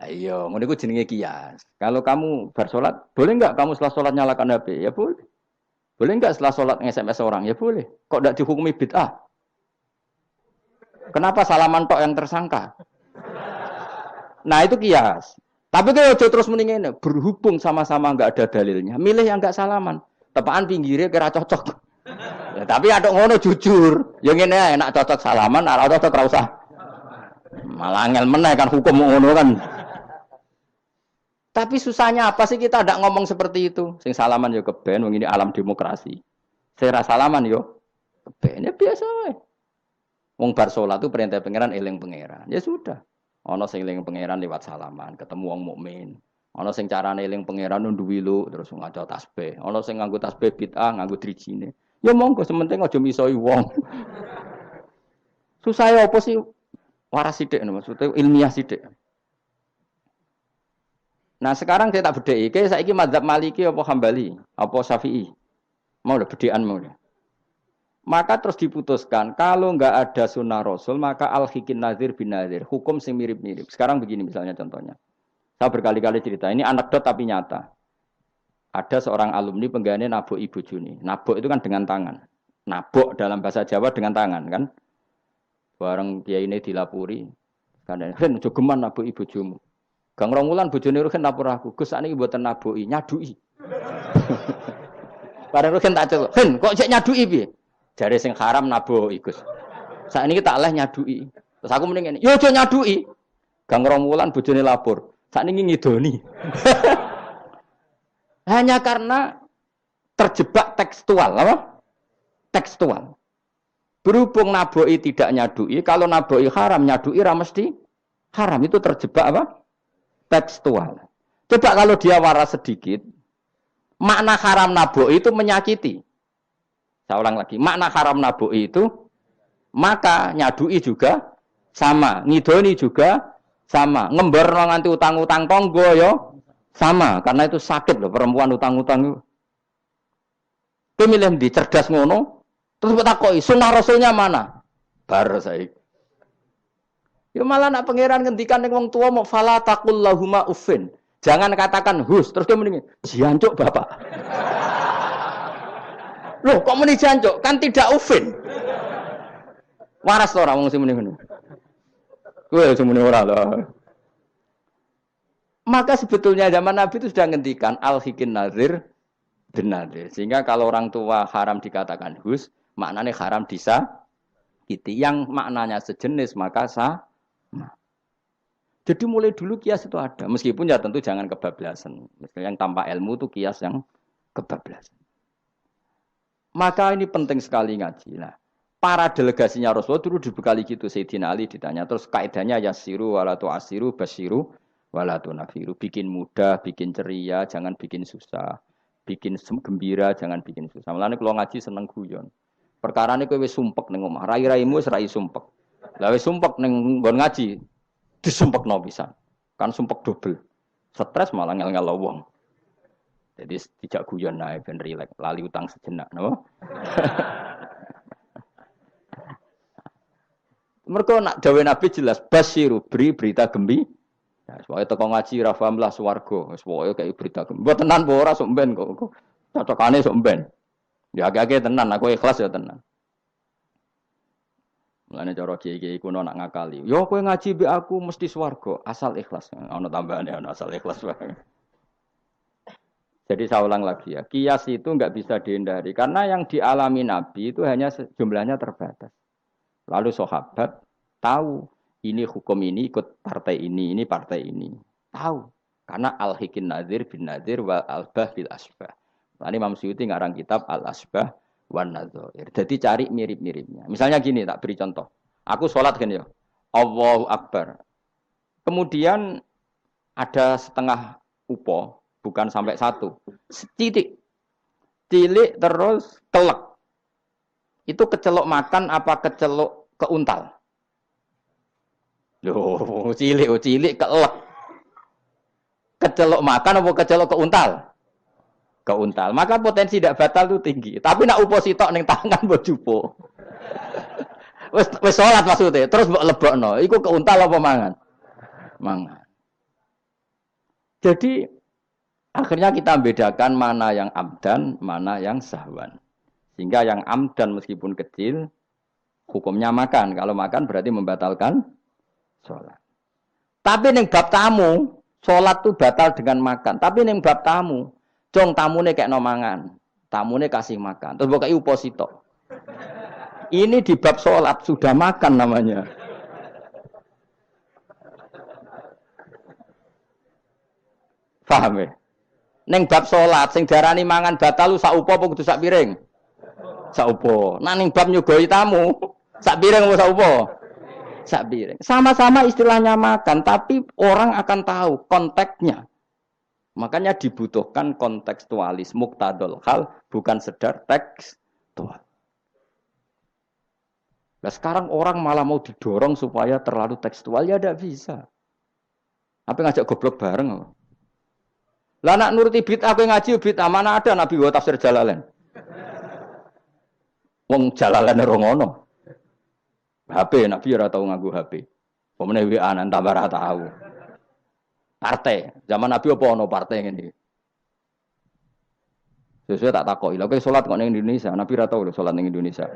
Ayo, ngono iku jenenge kias. Kalau kamu bar salat, boleh enggak kamu setelah salat nyalakan HP? Ya boleh. Boleh enggak setelah salat nge-SMS orang? Ya boleh. Kok enggak dihukumi bid'ah? Kenapa salaman tok yang tersangka? Nah itu kias. Tapi kalau terus mendingin berhubung sama-sama nggak ada dalilnya, milih yang nggak salaman. Tepaan pinggirnya kira cocok. Ya, tapi ada ngono jujur. Yang ini enak cocok salaman, ala cocok rausah. Malah angel meneh kan hukum ngono kan. Tapi susahnya apa sih kita tidak ngomong seperti itu? Sing salaman yo keben, wong ini alam demokrasi. Saya salaman yo keben ya biasa wae. Wong bar salat itu perintah pangeran eling pangeran. Ya sudah. Ana sing eling pangeran lewat salaman, ketemu wong mukmin. Ana sing carane eling pangeran nduwi lu terus ngaca tasbih. Ana sing nganggo tasbih bid'ah, nganggo drijine. Ya monggo sementing aja misoi wong. Susah ya apa sih? Waras sithik maksudnya ilmiah sithik. Nah sekarang saya tak bedheki, kayak saiki mazhab Maliki apa Hambali, apa Syafi'i. Mau udah bedekan mau udah. Maka terus diputuskan kalau enggak ada sunnah Rasul maka al-hikin nazir bin nazir, hukum sing mirip-mirip. Sekarang begini misalnya contohnya. Saya berkali-kali cerita, ini anekdot tapi nyata. Ada seorang alumni penggaweane nabok ibu Juni. Nabok itu kan dengan tangan. Nabok dalam bahasa Jawa dengan tangan kan. Bareng kiai ini dilapuri. Kan Ren jogeman nabok ibu Jumu. Gang Romulan bojone Ruhin lapor aku, Gus sakniki mboten naboki, nyaduki. Bareng Ruhin tak celuk, "Hen, kok cek nyaduki piye?" Jare sing haram naboki, Gus. Sakniki tak leh nyaduki. Terus aku mending ngene, "Yo aja nyaduki." Gang Romulan bojone lapor, sakniki ngidoni. Hanya karena terjebak tekstual, apa? Tekstual. Berhubung naboki tidak nyaduki, kalau naboki haram nyaduki ra mesti haram, itu terjebak apa? Tekstual. Coba kalau dia waras sedikit, makna haram naboki itu menyakiti. Saya ulang lagi, makna haram naboki itu maka nyadui juga sama, ngidoni juga sama, ngember nganti utang-utang tonggo yo sama, karena itu sakit loh perempuan utang-utang. Pemilih di cerdas ngono, terus bertakoi sunnah rasulnya mana? Bar saya. Ya malah nak pangeran ngendikan ning wong tua mau fala taqul lahuma uffin. Jangan katakan hus, terus dia mendingin jancuk Bapak. Loh, kok muni jancuk? Kan tidak uffin. Waras to ora wong sing muni ngono. Kowe sing muni ora lho. Maka sebetulnya zaman Nabi itu sudah ngendikan al-hikin nazir bin nazir. Sehingga kalau orang tua haram dikatakan hus, maknanya haram disakiti. Yang maknanya sejenis maka sah. Jadi mulai dulu kias itu ada, meskipun ya tentu jangan kebablasan. Misalnya yang tanpa ilmu itu kias yang kebablasan. Maka ini penting sekali ngaji. Nah, para delegasinya Rasulullah dulu dibekali gitu. Sayyidina Ali ditanya, terus kaidahnya yasiru walatu asiru basiru walatu nafiru. Bikin mudah, bikin ceria, jangan bikin susah. Bikin gembira, jangan bikin susah. Mulane kalau ngaji seneng guyon. Perkara ini kowe wis sumpek ning omah, rai-raimu wis rai sumpek. Lah wis sumpek ning nggon ngaji. Disumpekno pisan. Kan sumpek dobel. Stres malah ngel-ngel wong. Jadi tidak guyon nae ben rileks, lali utang sejenak, no? Mergo nak dawuh Nabi jelas basyiru beri berita gembira. Ya, soalnya teko ngaji ra paham lah swarga, wis pokoke kayak berita gembira. Mbok tenan apa ora sok mben kok. Cocokane sok mben. Ya agak-agak tenan, aku ikhlas ya tenan. Mulane cara kiai-kiai kuno nak ngakali. Yo kowe ngaji mbek aku mesti swarga, asal ikhlas. Ana tambahane ana asal ikhlas wae. Jadi saya ulang lagi ya, kias itu enggak bisa dihindari karena yang dialami Nabi itu hanya jumlahnya terbatas. Lalu sahabat tahu ini hukum ini ikut partai ini partai ini. Tahu. Karena al-hikin nazir bin nazir wal albah bil asbah. Tadi Imam Suyuti ngarang kitab al-asbah wan nadzair. Jadi cari mirip-miripnya. Misalnya gini, tak beri contoh. Aku sholat kan ya. Allahu Akbar. Kemudian ada setengah upo, bukan sampai satu. Titik. Cilik terus kelek. Itu kecelok makan apa kecelok keuntal? Loh, cilik kelek. Kecelok makan apa kecelok keuntal? Keuntal. Maka potensi tidak batal itu tinggi. Tapi nak upo sitok ning tangan mbok jupo. Wis salat maksudnya, terus mbok lebokno. Iku keuntal apa mangan? Mangan. Jadi akhirnya kita bedakan mana yang amdan, mana yang sahwan. Sehingga yang amdan meskipun kecil Hukumnya makan. Kalau makan berarti membatalkan sholat. Tapi ning bab tamu, sholat tuh batal dengan makan. Tapi ning bab tamu, cong tamune kayak nomangan. Tamune kasih makan. Terus bukai uposito. Ini di bab sholat sudah makan namanya. Paham ya? Ning bab sholat, sing darani mangan batal lu saupo apa kudu sak piring? Saupo. Nah ning bab nyugoi tamu, sak piring apa saupo? Sak piring. Sama-sama istilahnya makan, tapi orang akan tahu konteksnya. Makanya dibutuhkan kontekstualis muktadul hal, bukan sedar tekstual. Nah sekarang orang malah mau didorong supaya terlalu tekstual, ya tidak bisa. Apa ngajak goblok bareng apa? Lah nak nuruti bid'ah kowe ngaji bid'ah, mana ada Nabi wa tafsir Jalalain. Wong Jalalain ora ngono. HP Nabi ora tau nganggo HP. Pemene WA nang tambah ora tau. Partai, zaman Nabi apa ono partai ngene. Sesuai tak takoki. Lha kowe salat kok ning Indonesia, Nabi ora tau lho salat ning Indonesia.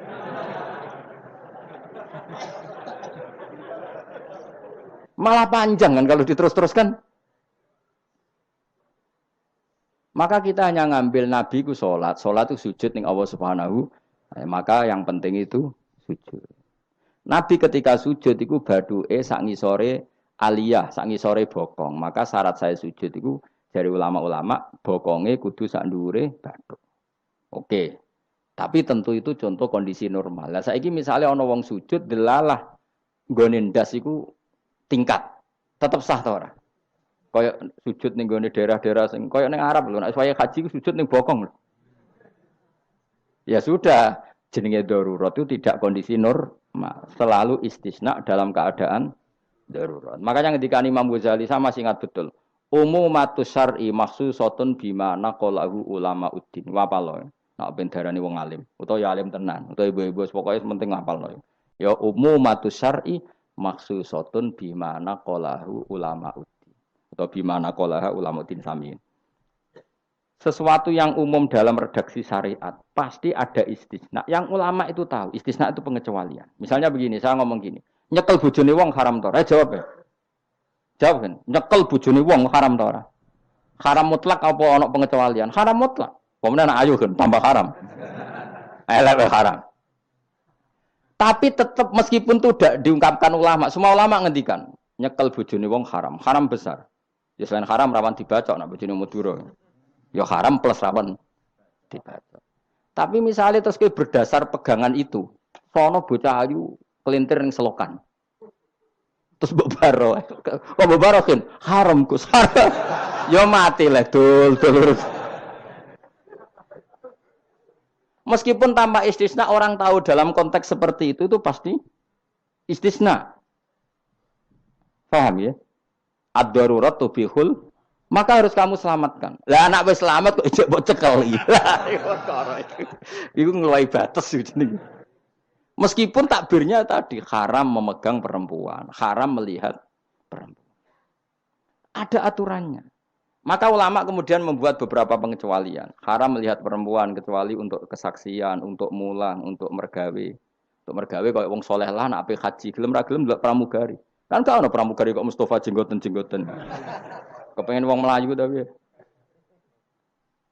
Malah panjang kan kalau diterus-teruskan. Maka kita hanya ngambil Nabi ku sholat itu sujud ning Allah Subhanahu. Maka yang penting itu sujud. Nabi ketika sujud itu baduke sak ngisore aliyah, sak ngisore bokong. Maka syarat saya sujud itu dari ulama-ulama bokonge kudu sak ndhuure bathuk. Oke. Tapi tentu itu contoh kondisi normal. Lah saiki misalnya ana wong sujud delalah nggone ndas iku tingkat. Tetap sah ta ora? Kayak sujud ning gone daerah-daerah sing kayak ning Arab lho, nek saya haji sujud ning bokong lho. Ya sudah, jenenge darurat itu tidak kondisi normal, selalu istisna dalam keadaan darurat. Makanya ketika Imam Ghazali sama masih ingat betul. Umumatus syar'i makhsusatun bima naqalahu ulama uddin. Wapalo. Nek ben darani wong alim, utawa ya alim tenan, utawa ibu-ibu pokoke penting ngapalno. Ya umumatus syar'i makhsusatun bima naqalahu ulama uddin. Atau bimana qolaha ulamaudin samiin. Sesuatu yang umum dalam redaksi syariat pasti ada istisna. Yang ulama itu tahu, istisna itu pengecualian. Misalnya begini, saya ngomong gini, nyekel bojone wong haram ta ora? Jawab ya. Jawab kan, nyekel bojone wong haram ta ora? Haram mutlak apa ana pengecualian? Haram mutlak. Pemenang ayo kan tambah haram. Elek haram. Tapi tetap meskipun itu tidak diungkapkan ulama, semua ulama ngendikan nyekel bojone wong haram, haram besar. Ya selain haram rawan dibacok nak bojone Madura. Ya haram plus rawan dibacok. Tapi misalnya terus berdasar pegangan itu, sono bocah ayu kelintir ning selokan. Terus mbok baro. Kok mbok barokin? Haram Gus. Ya mati lah dul. Meskipun tanpa istisna orang tahu dalam konteks seperti itu pasti istisna. Paham ya? Ad-darurat tubihul, maka harus kamu selamatkan. Lah anak wis selamat kok ijek mbok cekel iki. Iku ngeluai batas jenenge. Meskipun takbirnya tadi haram memegang perempuan, haram melihat perempuan. Ada aturannya. Maka ulama kemudian membuat beberapa pengecualian. Haram melihat perempuan kecuali untuk kesaksian, untuk mulang, untuk mergawe. Untuk mergawe kaya wong saleh lah nek ape haji, gelem ra gelem ndelok pramugari. Kan gak ono pramugari kok Mustafa jenggoten-jenggoten. Kepengen wong Melayu tapi.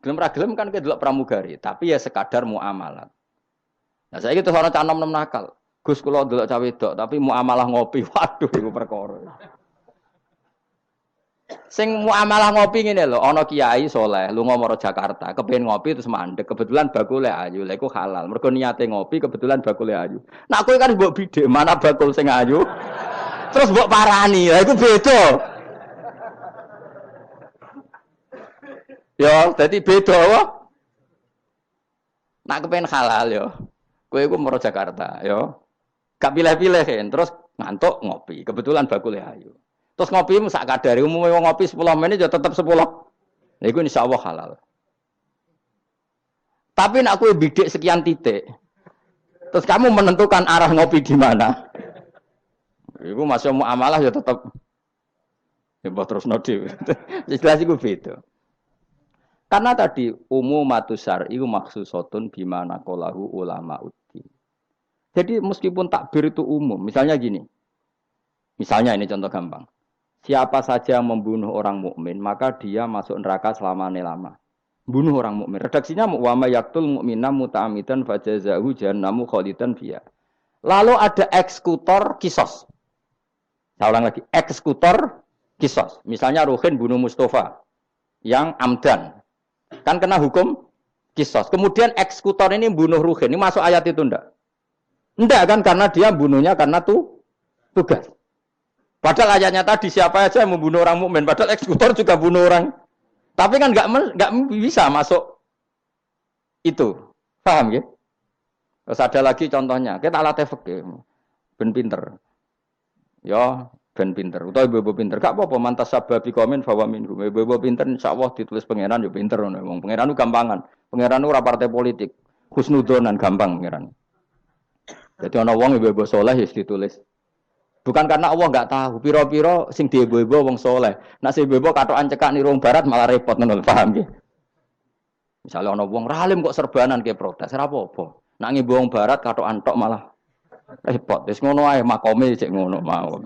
Gelem ra gelem kan ke delok pramugari, tapi ya sekadar muamalah. Nah saiki terus ana cah nom-nom nakal. Gus kula delok cah wedok tapi muamalah ngopi. Waduh iku perkara. Sing muamalah ngopi ngene lho, ana kiai saleh lunga maro Jakarta, kepengin ngopi terus mandek, kebetulan bakule ayu. Lha iku halal. Mergo niate ngopi kebetulan bakule ayu. Nak kowe kan mbok bidhe, mana bakul sing ayu? Terus mbok parani, lha iku beda. Ya, dadi beda wae. Nak kepen halal ya. Kowe iku maro Jakarta, ya. Gak pilih-pilih kan, terus ngantuk ngopi. Kebetulan bakule ayu. Terus ngopi sak kadare, umume wong ngopi 10 menit ya tetep 10. Lha iku insyaallah halal. Tapi nak kowe bidik sekian titik. Terus kamu menentukan arah ngopi di mana? Iku masuk muamalah ya tetap ya terus nodi. Jelas iku beda. Karena tadi umumatus syar'i iku makhsusatun bima naqalahu ulama uddin. Jadi meskipun takbir itu umum, misalnya gini. Misalnya ini contoh gampang. Siapa saja yang membunuh orang mukmin, maka dia masuk neraka selama-lama. Bunuh orang mukmin. Redaksinya wa may yaqtul mu'mina muta'ammidan fajazahu jahannamu khalidan fiha. Lalu ada eksekutor kisos. Saya ulang lagi, eksekutor kisos. Misalnya Ruhin bunuh Mustafa yang amdan. Kan kena hukum kisos. Kemudian eksekutor ini bunuh Ruhin. Ini masuk ayat itu enggak? Enggak kan, karena dia bunuhnya karena tugas. Padahal ayatnya tadi siapa aja yang membunuh orang mukmin. Padahal eksekutor juga bunuh orang. Tapi kan enggak bisa masuk itu. Paham ya? Terus ada lagi contohnya. Kita latih fikih. Ben pinter. Ya, ben pinter. Utawa ibu pinter. Gak apa-apa mantas sababi komen bahwa minhum. Ibu pinter insyaallah ditulis pangeran yo pinter ngono. Wong pangeran ku gampangan. Pangeran ora partai politik. Husnudonan gampang pangeran. Jadi ana wong ibu saleh wis ditulis. Bukan karena Allah enggak tahu. Piro-piro sing diibu-ibu wong saleh. Nek sing ibu katokan cekak niru wong barat malah repot ngono, paham nggih? Misalnya ana wong ralim kok serbanan ke protes, ora apa-apa. Nek ngibu wong barat katokan tok malah repot. Wis ngono ae makome cek ngono mau.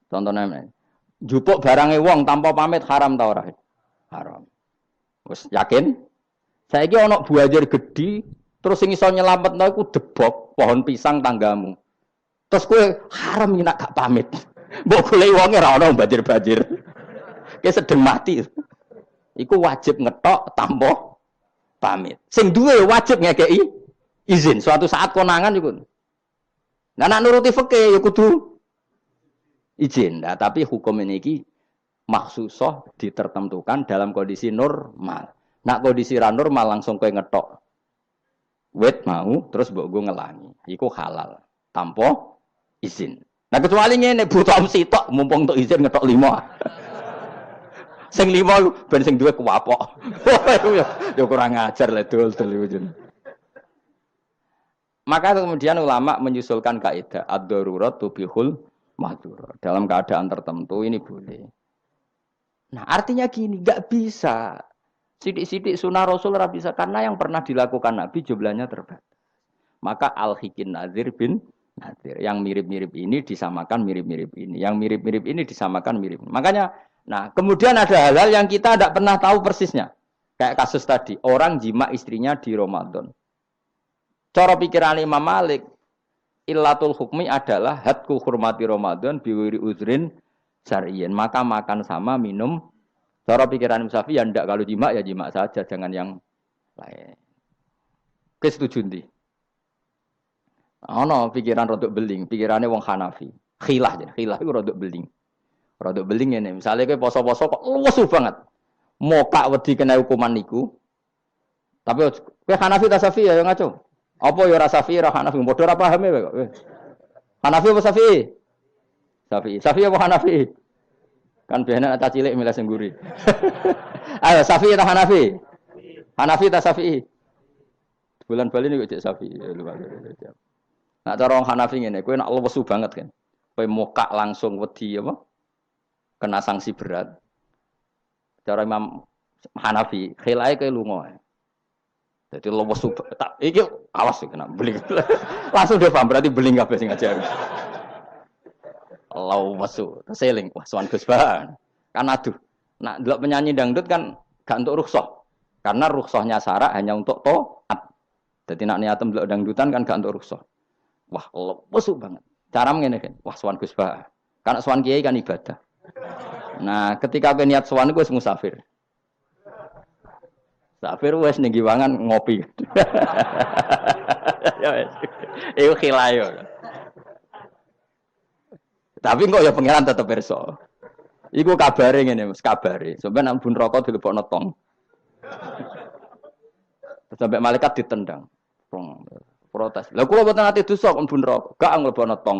Contohnya, jupuk barange wong tanpa pamit haram ta ora? Haram. Wis yakin? Saiki ana buajar gedhi terus sing iso nyelametno iku debok pohon pisang tanggamu. Terus kowe haram nek gak pamit. Mbok goleki wonge ora ana banjir-banjir. Ki sedeng mati. Iku wajib ngetok tanpa pamit. Sing duwe wajib ngekeki izin. Suatu saat konangan iku. Nah nek nuruti fikih ya kudu izin. Nah, tapi hukum ini iki maksusah ditertentukan dalam kondisi normal. Nak kondisi ra normal langsung kowe ngetok wet mau terus mbok go ngelangi. Iku halal tanpa izin. Nah kecuali ngene butuh opsi tok mumpung untuk izin ngetok 5. Sing 5 ben sing duwe kuwapok. Ya kurang ajar lah dul. Maka kemudian ulama menyusulkan kaidah ad-darurat tubihul mahdzur. Dalam keadaan tertentu ini boleh. Nah, artinya gini, enggak bisa. Sidik-sidik sunah Rasul ora bisa karena yang pernah dilakukan Nabi jumlahnya terbatas. Maka al-hikin nazir bin nazir. Yang mirip-mirip ini disamakan mirip-mirip ini. Yang mirip-mirip ini disamakan mirip. Makanya, nah kemudian ada hal-hal yang kita tidak pernah tahu persisnya. Kayak kasus tadi, orang jima istrinya di Ramadan. Cara pikiran Imam Malik, illatul hukmi adalah hadku hurmati Ramadan biwiri uzrin syar'iyyin. Maka makan sama minum. Cara pikiran Imam Syafi'i ya ndak, kalau jima ya jima saja, jangan yang lain. Kesetuju ndi? Ono pikiran rodok beling, pikirannya wong Hanafi. Khilah iku rodok beling. Rodok beling ngene, misale kowe poso-poso kok luwes banget. Mokak wedi kena hukuman niku. Tapi kowe Hanafi ta Syafi'i ya ngaco. Apa ya ora Syafi'i ora Hanafi, padha ora pahame kok. Hanafi apa Syafi'i? Syafi'i apa Hanafi? Kan biasanya anak cilik milih sengguri. Ayo Syafi'i ta Hanafi? Hanafi ta Syafi'i? Bulan Bali niku cek Syafi'i. Nah cara orang Hanafi ngene, kowe nak lesu banget kan. Kowe mokak langsung wedi apa? Kena sanksi berat. Cara Imam Hanafi, khilae kowe lunga. Jadi lesu tak iki awas kena beling. Langsung dia paham berarti beling kabeh sing ngajar. Lesu, seling. Wah, sowan Gus Bahan. Kan aduh. Nak ndelok penyanyi dangdut kan gak untuk rukhsah. Karena rukhsahnya syarak hanya untuk taat. Jadi nak niatem ndelok dangdutan kan gak untuk rukhsah. Wah, lesu banget. Cara ngene kan. Wah, sowan Gus Bah. Karena sowan kiai kan ibadah. Nah, ketika kowe niat sowan iku wis musafir. Musafir wis ning giwangan ngopi. Ya wis. Iku khilayo. Tapi kok ya pangeran tetep pirsa. Iku kabare ngene, Mas, kabare. Sampeyan nang bun rokok dilebokno tong. Sampai malaikat ditendang. Protes. Lah kula mboten ati dosa kok bun rokok. Gak nglebono tong.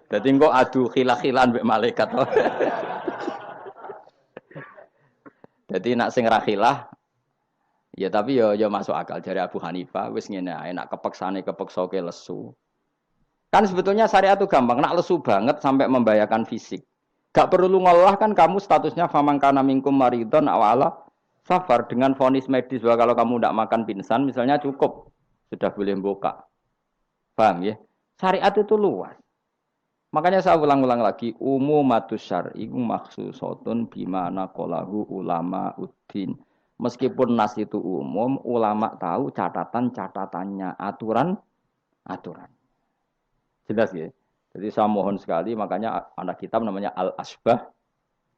Dadi engko adu khilah-khilan mbek malaikat. Dadi nak sing ra khilah ya tapi ya masuk akal dari Abu Hanifah wis ngene ae nak kepeksane kepeksa ke lesu. Kan sebetulnya syariat itu gampang, nak lesu banget sampai membahayakan fisik. Gak perlu ngolah kan kamu statusnya famangkana minkum maridon awala Safar dengan vonis medis bahwa kalau kamu tidak makan pingsan, misalnya cukup sudah boleh buka. Paham ya? Syariat itu luas. Makanya saya ulang-ulang lagi, umumatus syar'i maksusotun bimana qalahu ulama uddin. Meskipun nas itu umum, ulama tahu catatan-catatannya, aturan-aturan. Jelas ya? Jadi saya mohon sekali, makanya anak kitab namanya Al-Asbah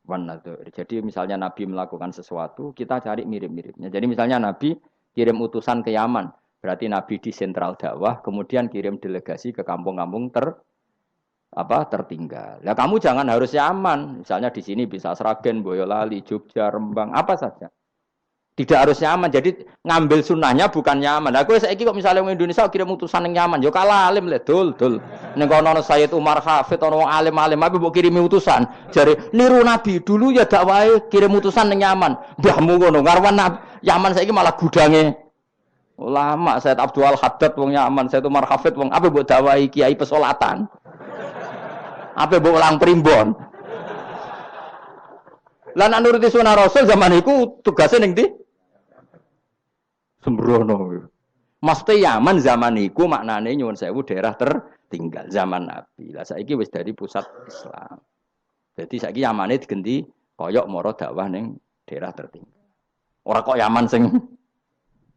wan Nadhir. Jadi misalnya Nabi melakukan sesuatu, kita cari mirip-miripnya. Jadi misalnya Nabi kirim utusan ke Yaman, berarti Nabi di sentral dakwah, kemudian kirim delegasi ke kampung-kampung tertinggal. Ya kamu jangan harus Yaman. Misalnya di sini bisa Sragen, Boyolali, Jogja, Rembang, apa saja. Tidak harus Yaman. Jadi ngambil sunnahnya bukan Yaman. Aku saiki kok misalnya orang Indonesia kirim utusan yang Yaman, yo kalah alim le dul. Ning kono Sayyid Umar Hafid ono alim-alim tapi mbok kirimi utusan. Jare niru Nabi dulu ya dakwahe kirim utusan ning Yaman. Mbahmu ngono ngarwan Yaman saiki malah gudange ulama. Sayyid Abdul Haddad wong Yaman, Sayyid Umar Hafid wong apa mbok dakwahi kiai pesolatan. Apa mbok ulang primbon. Lan nuruti sunah Rasul zaman iku tugasnya ning ndi? Sembrono. Maksudnya Yaman zaman iku maknane nyuwun sewu daerah tertinggal zaman Nabi. Lah saiki wis dari pusat Islam. Jadi saiki Yamane digenti koyok moro dakwah ning daerah tertinggal. Ora kok Yaman sing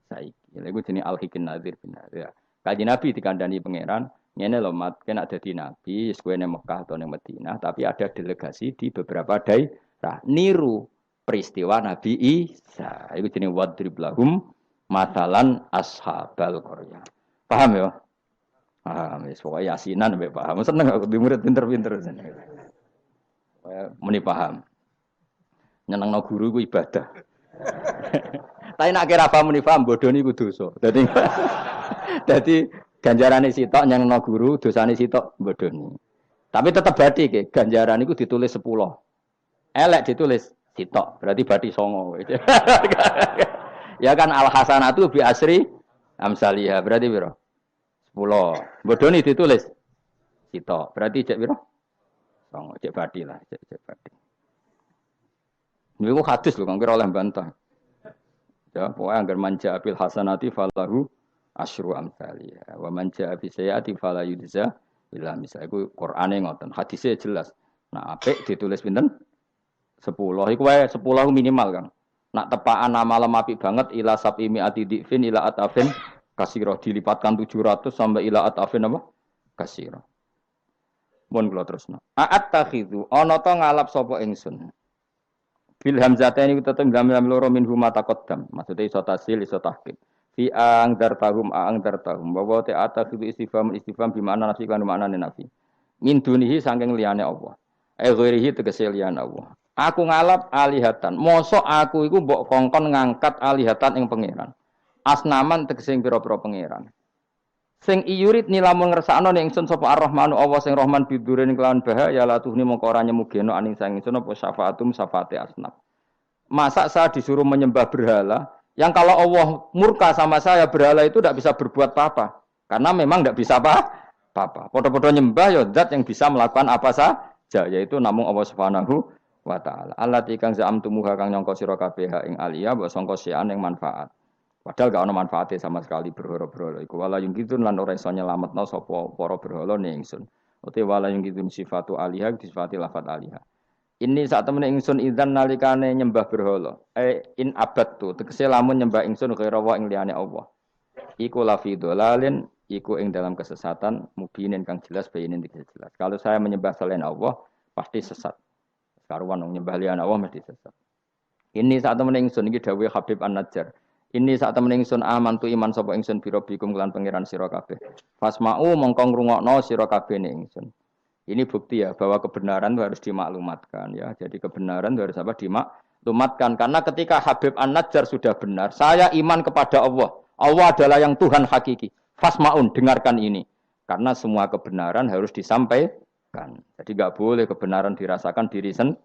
saiki. Lha iku jenenge Al-Hikin Nadir bin ya. Kanjeng Nabi dikandani pangeran, ngene lho mat, kena dadi nabi, wis kowe ning Mekah atau ning Madinah, tapi ada delegasi di beberapa daerah niru peristiwa Nabi Isa. Iku jenenge wadrib lahum masalan ashabal qaryah. Paham ya? Paham, wis pokoke yasinan mbek paham. Seneng aku di murid pinter-pinter seneng. Muni paham. Nyenengno guru ku ibadah. Tapi nek kira paham muni paham bodho niku dosa. Dadi ganjarane sitok nyenengno guru, dosane sitok bodhoni. Tapi tetep bathi ke, ganjaran iku ditulis 10. Elek ditulis sitok, berarti bathi 9. Ya kan al hasanatu bi asri amsalihah berarti piro? 10. Bodoni ditulis sitok. Berarti cek piro? 9. Cek badi lah, cek badi. Niku hadis lho kang kira oleh bantah. Ya, pokoke anggar manja bil hasanati falahu asyru amsalihah. Wa manja bi sayyiati fala yujza illa misal. Iku Qur'ane ngoten. Hadise jelas. Nah, apik ditulis pinten? 10. Iku wae 10 minimal, Kang. Nak tepaan nama apik banget ila sab'imi atidifin ila atafin kasiro dilipatkan 700 sampai ila atafin apa? Kasiro. Mun kula terusno. A'at takhidhu ana ta ngalap sapa ingsun. Bil hamzataini tetep dalam loro min huma taqaddam. Maksude iso tasil iso tahqiq. Fi ang dartahum wa ta takhidhu istifham bi makna nafi kan maknane nafi. Min dunihi saking liyane Allah. Ghairihi tegese liyane Allah. Aku ngalap alihatan. Mosok aku iku mbok kongkon ngangkat alihatan ing pangeran. Asnaman tegese pira-pira pangeran. Sing iyurit nilamun ngersakno ning ingsun sapa Ar-Rahmanu Allah sing Rahman bidurin kelawan bahaya la tuhni mongko ora nyemugeno aning sang ingsun apa syafaatum syafaate asnaf. Masa saya disuruh menyembah berhala yang kalau Allah murka sama saya berhala itu tidak bisa berbuat apa-apa. Karena memang tidak bisa apa-apa. Podo-podo nyembah ya zat yang bisa melakukan apa saja yaitu namung Allah Subhanahu wa ta'ala. Allati kang za'amtumuha kang nyangka sira kabeh ing aliyah mbok sangka sian ing manfaat. Padahal gak ono manfaate sama sekali berhala-berhala iku wala yung kitun lan ora iso nyelametno sapa para berhala ning ingsun. Uti wala yung kitun sifatu aliyah disifati lafat aliyah. Ini saat temen ingsun idzan nalikane nyembah berhala. In abadtu tegese lamun nyembah ingsun kira wa ing liyane Allah. Iku lafi dolalin iku ing dalam kesesatan mubinin kang jelas bayinin jelas. Kalau saya menyembah selain Allah pasti sesat. Karuan wong nyembah liyan Allah mesti sesat. Ini saat temen ingsun iki dawuh Habib An-Najjar. Ini saat temen ingsun amantu iman sapa ingsun biro bikum kelan pangeran sira kabeh. Fasma'u mongko ngrungokno sira kabeh ning ingsun. Ini bukti ya bahwa kebenaran itu harus dimaklumatkan ya. Jadi kebenaran itu harus apa dimaklumatkan karena ketika Habib An-Najjar sudah benar, saya iman kepada Allah. Allah adalah yang Tuhan hakiki. Fasma'un dengarkan ini. Karena semua kebenaran harus disampaikan. Jadi enggak boleh kebenaran dirasakan diri sendiri.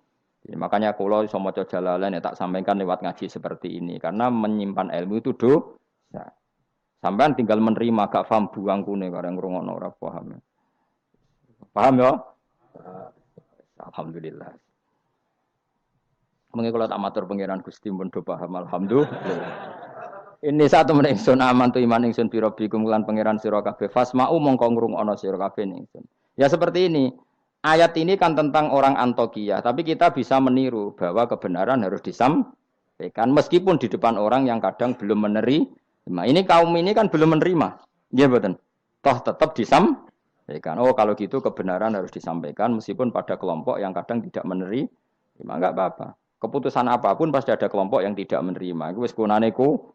Makanya kalau iso maca Jalalain ya tak sampaikan lewat ngaji seperti ini karena menyimpan ilmu itu dosa. Sampean tinggal menerima gak paham buang kune karang ngrungokno ora paham. Paham ya? Alhamdulillah. Mengki kula tak matur pangeran Gusti pun do paham alhamdulillah. Ini satu meneh ingsun aman tu iman ingsun bi rabbikum lan pangeran sira kabeh fasma'u mongko ngrungokno sira kabeh ingsun. Ya seperti ini. Ayat ini kan tentang orang Antokia, tapi kita bisa meniru bahwa kebenaran harus disampaikan meskipun di depan orang yang kadang belum menerima. Ini kaum ini kan belum menerima. Iya betul. Toh tetap disampaikan. Oh kalau gitu kebenaran harus disampaikan meskipun pada kelompok yang kadang tidak menerima. Enggak apa-apa. Keputusan apapun pasti ada kelompok yang tidak menerima. Iku wis kunane ku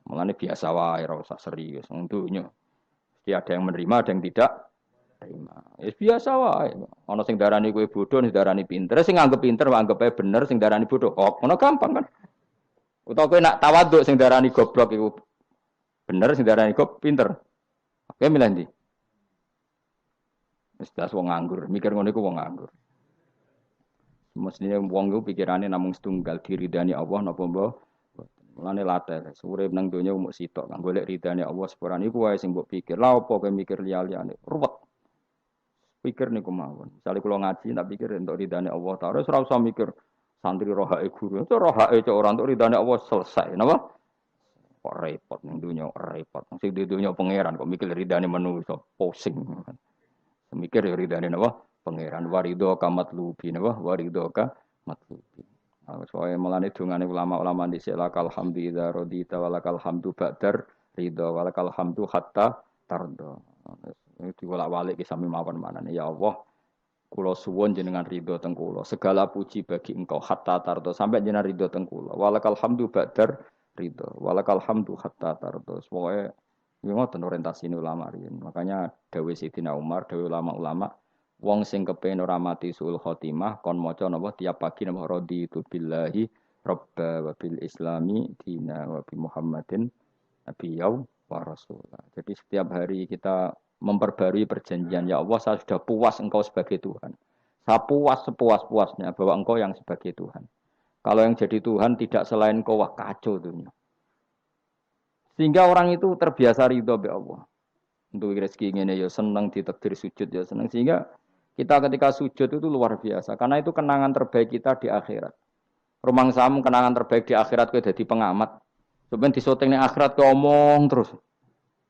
mulane biasa wae ora usah serius wong donya. Mesti ada yang menerima, ada yang tidak terima. Ya biasa wae. Ana sing darani kowe bodoh, sing darani pinter, sing nganggep pinter nganggep ae bener, sing darani bodoh. Oh, ngono gampang kan. Utawa kowe nak tawaduk sing darani goblok iku bener, sing darani goblok pinter. Oke milih ndi? Wis das wong nganggur, mikir ngono iku wong nganggur. Mestinya wong iku pikirane namung setunggal diridani Allah napa mbah. Mulane latar, urip nang donya umuk sitok, kang golek ridane Allah sepurane iku wae sing mbok pikir. Lha opo kowe mikir liya-liyane? Ruwet. Pikir niku mawon. Misale kula ngaji tak pikir entuk ridane Allah Ta'ala, ora usah mikir santri rohake guru. Itu rohake cok ora entuk ridane Allah selesai, napa? Kok repot ning donya, repot. Sing di donya pangeran kok mikir ridane manusa, pusing. Mikir ya ridane napa? Pangeran warido kamat lubi napa? Warido ka matlubi. Soalnya melane dungane ulama-ulama di lakal hamdu idza radita walakal hamdu ba'dar ridha walakal hamdu hatta tarda. Itu bolak-balik ki sami mawon manane ya Allah kula suwun jenengan ridha teng kula. Segala puji bagi Engkau hatta tarda sampai jenengan ridha teng kula. Walakal hamdu ba'dar ridha walakal hamdu hatta tarda. Pokoke ngoten orientasine ulama riyen. Makanya dawuh Sayyidina Umar, dawuh ulama-ulama wong sing kepengin ora mati suul khotimah kon maca napa tiap pagi napa raditu billahi robba wa bil islami dina wa bi Muhammadin nabiyyu wa rasulah. Jadi setiap hari kita memperbarui perjanjian ya Allah saya sudah puas engkau sebagai Tuhan. Saya puas sepuas-puasnya bahwa engkau yang sebagai Tuhan. Kalau yang jadi Tuhan tidak selain engkau wah kacau dunia. Sehingga orang itu terbiasa ridho be Allah. Untuk rezeki ngene ya seneng ditakdir sujud ya seneng sehingga kita ketika sujud itu luar biasa karena itu kenangan terbaik kita di akhirat. Rumang samu kenangan terbaik di akhirat kowe dadi pengamat. Sampeyan disoting ning akhirat kowe omong terus.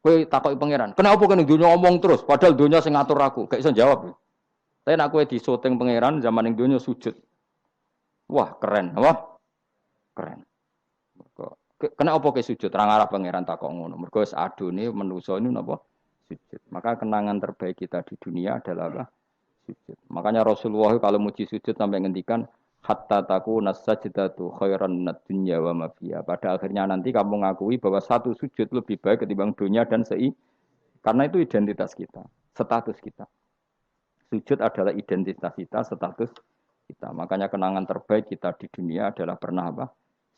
Kowe takoki pangeran, "Kenapa kowe ning donya omong terus padahal donya sing ngatur aku?" Gak iso jawab. Tapi nek kowe disoting pangeran zaman ning donya sujud. Wah, keren, apa? Keren. Kenapa kowe sujud? Terang arah pangeran takok ngono. Mergo wis adone manusa ini napa? Sujud. Maka kenangan terbaik kita di dunia adalah apa? Sujud. Makanya Rasulullah kalau muji sujud sampai ngendikan hatta takuna sajdatu khairan minad dunya wa ma fiha. Pada akhirnya nanti kamu mengakui bahwa satu sujud lebih baik ketimbang dunia dan karena itu identitas kita, status kita. Sujud adalah identitas kita, status kita. Makanya kenangan terbaik kita di dunia adalah pernah apa?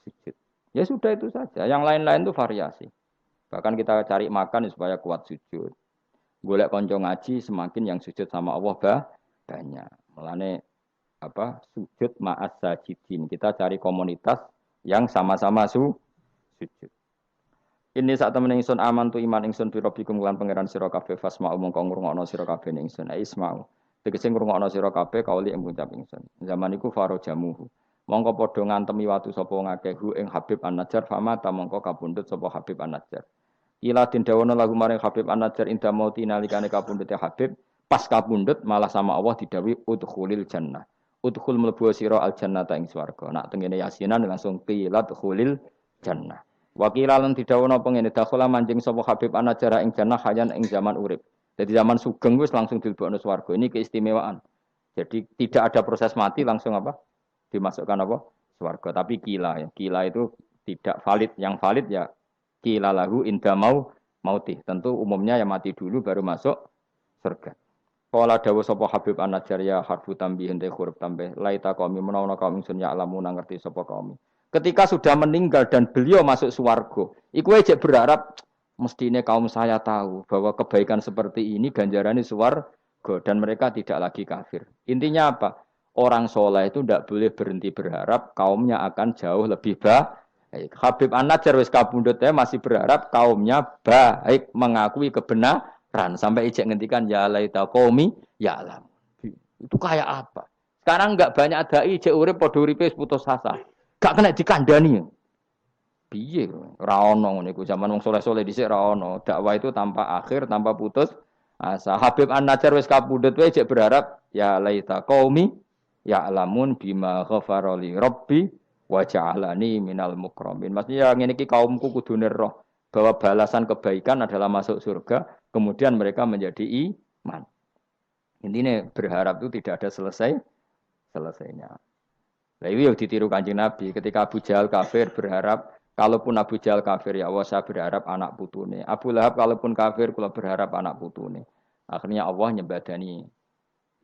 Sujud. Ya sudah itu saja. Yang lain-lain itu variasi. Bahkan kita cari makan supaya kuat sujud. Golek konco ngaji semakin yang sujud sama Allah banyak. Mulane apa sujud ma'as sajidin. Kita cari komunitas yang sama-sama sujud. Ini saat temen ingsun aman tu iman ingsun bi rabbikum lan pangeran sira kabeh fasma'u mongko ngrungokno sira kabeh ingsun isma'u. Tegese ngrungokno sira kabeh kauli ing ngucap ingsun. Zaman iku faro jamuhu. Mongko padha ngantemi watu sapa ngakeh ing Habib An-Najjar famata mongko kapundhut sapa Habib An-Najjar. Ila den dawono lagu maring Habib An-Najjar inda mauti nalikane kapundhute Habib pas kapundhut malah sama Allah didhawuhi udkhulil jannah. Udkhul mlebu sira al jannata ing swarga. Nak tengene yasinan langsung qila udkhulil jannah. Wa qila lan didhawono pengene dakhala manjing sapa Habib An-Najjar ing jannah hayan ing zaman urip. Jadi zaman sugeng wis langsung dilebokno swarga. Ini keistimewaan. Jadi tidak ada proses mati langsung apa? Dimasukkan apa? Swarga. Tapi qila ya. Qila itu tidak valid. Yang valid ya qila lahu inda mauti. Tentu umumnya yang mati dulu baru masuk surga. Qala dawu sapa Habib An-Najjar ya harfu tambihin te huruf tambah. Laita qaumi menawa kaum ingsun ya alamu ngerti sapa kaum. Ketika sudah meninggal dan beliau masuk swarga, iku aja berharap mestine kaum saya tahu bahwa kebaikan seperti ini ganjarannya swarga dan mereka tidak lagi kafir. Intinya apa? Orang soleh itu tidak boleh berhenti berharap kaumnya akan jauh lebih baik. Habib An-Najjar wis kabundut masih berharap kaumnya baik mengakui kebenaran sampai ijek ngendikan ya laita qaumi ya alam. Itu kayak apa? Sekarang enggak banyak dai cek urip padha uripe putus asa. Gak kena dikandani. Piye ora ono ngene iku zaman wong saleh-saleh dhisik ora ono. Dakwah itu tanpa akhir, tanpa putus asa. Habib An-Najjar wis kapundhut wae cek berharap ya laita qaumi ya alamun bima ghafara li rabbi wa ja'alani minal mukramin. Maksudnya ngene iki kaumku kudune roh bahwa balasan kebaikan adalah masuk surga, kemudian mereka menjadi iman. Intinya berharap itu tidak ada selesainya. Nah, itu yang ditiru Kanjeng Nabi ketika Abu Jahal kafir berharap kalaupun Abu Jahal kafir ya Allah saya berharap anak putune. Abu Lahab kalaupun kafir kula berharap anak putune. Akhirnya Allah nyembadani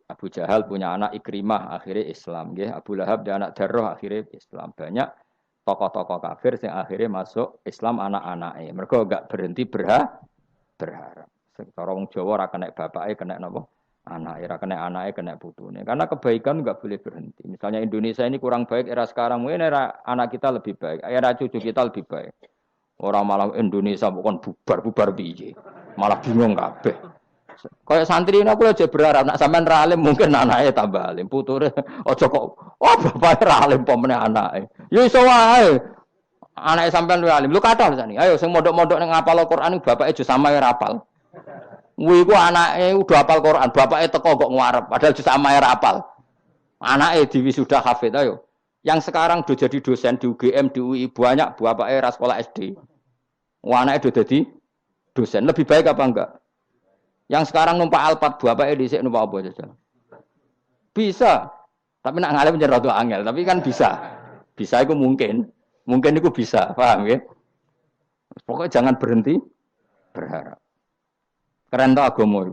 Abu Jahal punya anak Ikrimah akhirnya Islam nggih. Abu Lahab dan anak Darrah akhirnya Islam. Banyak tokoh-tokoh kafir yang akhirnya masuk Islam anak-anaknya. Mereka enggak berhenti berharap. Cara wong Jawa ora kena bapake kena napa? Anak, era kena anaknya, kena putune. Karena kebaikan enggak boleh berhenti. Misalnya Indonesia ini kurang baik era sekarang, mungkin era anak kita lebih baik, era cucu kita lebih baik. Orang malah Indonesia bukan bubar piye. Malah bingung kabeh. Kayak santri ini aku aja berharap nak sampean ra alim mungkin anaknya tambah alim, puture aja kok bapake ra alim pomene anake. Ya iso wae. Anake sampean luwih alim. Lu kathah sani. Ayo sing mondok-mondok ning ngapal Al-Qur'an bapake aja samae ra apal. Kuwi ku anake udah hafal Quran, bapake teko kok ngarep, padahal jus amae ra hafal. Anake diwisuda hafid ayo. Yang sekarang udah jadi dosen di UGM, di UI banyak bapake ra sekolah SD. Anake udah jadi dosen, lebih baik apa enggak? Yang sekarang numpak Alphard bapake dhisik numpak apa saja. Bisa. Tapi nak ngalim nyer rada angel, tapi kan bisa. Bisa itu mungkin. Mungkin itu bisa, paham ya? Pokoknya jangan berhenti berharap. Keren to agama.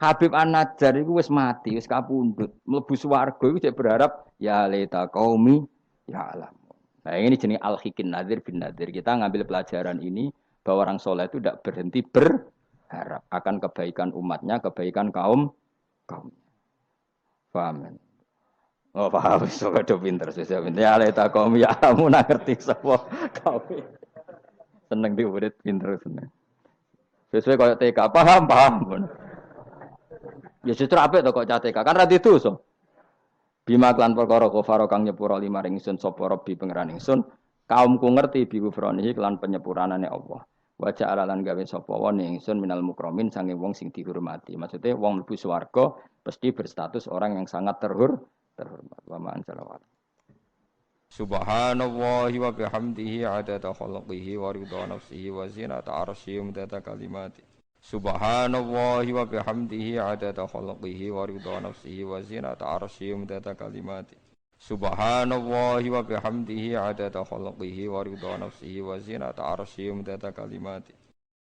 Habib An-Najjar iku wis mati, wis kapundhut. Mlebu swarga iku cek berharap ya laita qaumi ya alam. Nah, ini jenis al-hikin nadir bin nadir. Kita ngambil pelajaran ini bahwa orang soleh itu tidak berhenti berharap akan kebaikan umatnya, kebaikan kaum. Paham? Oh, paham. So kado pinter, ya laita qaumi ya alam ngerti sapa kaum. Seneng diurit pinter seneng. Sesuai kaya TK, paham. Ya justru apik to kok TK, kan ra didosa. Bima klan perkara kafaro kang nyepura lima ring ingsun sapa Rabbi pangeran ingsun, kaumku ngerti bi gufronihi klan penyepuranane Allah. Wa ja'ala lan gawe sapa wa ingsun minal mukramin sange wong sing dihormati. Maksudnya wong mlebu swarga pasti berstatus orang yang sangat terhormat. Wa ma'an salawat. Subhanallahi wa bihamdihi adada khalqihi wa ridha nafsihi wa zinata arsyihi mudada kalimati. Subhanallahi wa bihamdihi adada khalqihi wa ridha nafsihi wa zinata arsyihi mudada kalimati. Subhanallahi wa bihamdihi adada khalqihi wa ridha nafsihi wa zinata arsyihi mudada kalimati.